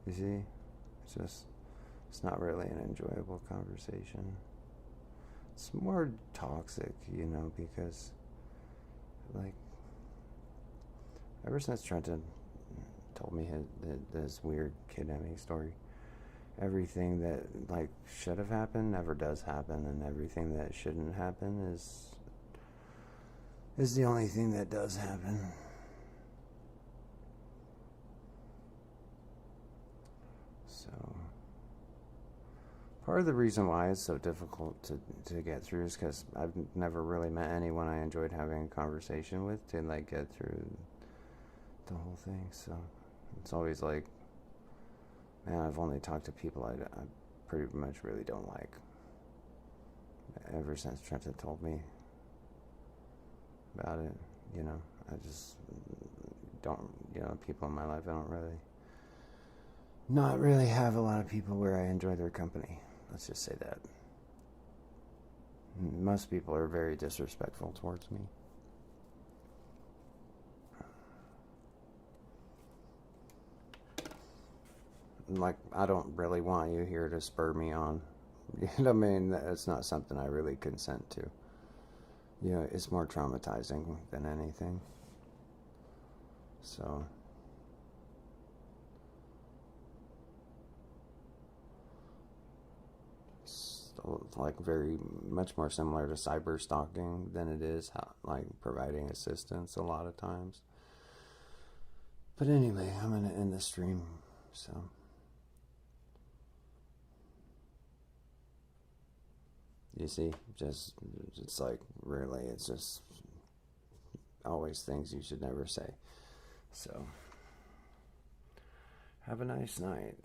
Speaker 1: you see, it's not really an enjoyable conversation. It's more toxic, because, like, ever since Trenton told me this weird kidnapping story, everything that, like, should have happened never does happen, and everything that shouldn't happen is the only thing that does happen. So part of the reason why it's so difficult to get through is because I've never really met anyone I enjoyed having a conversation with to, like, get through the whole thing. So it's always like, man, I've only talked to people I pretty much really don't like. Ever since Trenton told me about it, I just don't, people in my life, I don't really, not really have a lot of people where I enjoy their company. Let's just say that. Most people are very disrespectful towards me. Like, I don't really want you here to spur me on. I mean, it's not something I really consent to. It's more traumatizing than anything. So like very much more similar to cyber stalking than it is like providing assistance a lot of times. But anyway, I'm gonna end the stream. So you see, it's like, really, it's just always things you should never say. So have a nice night.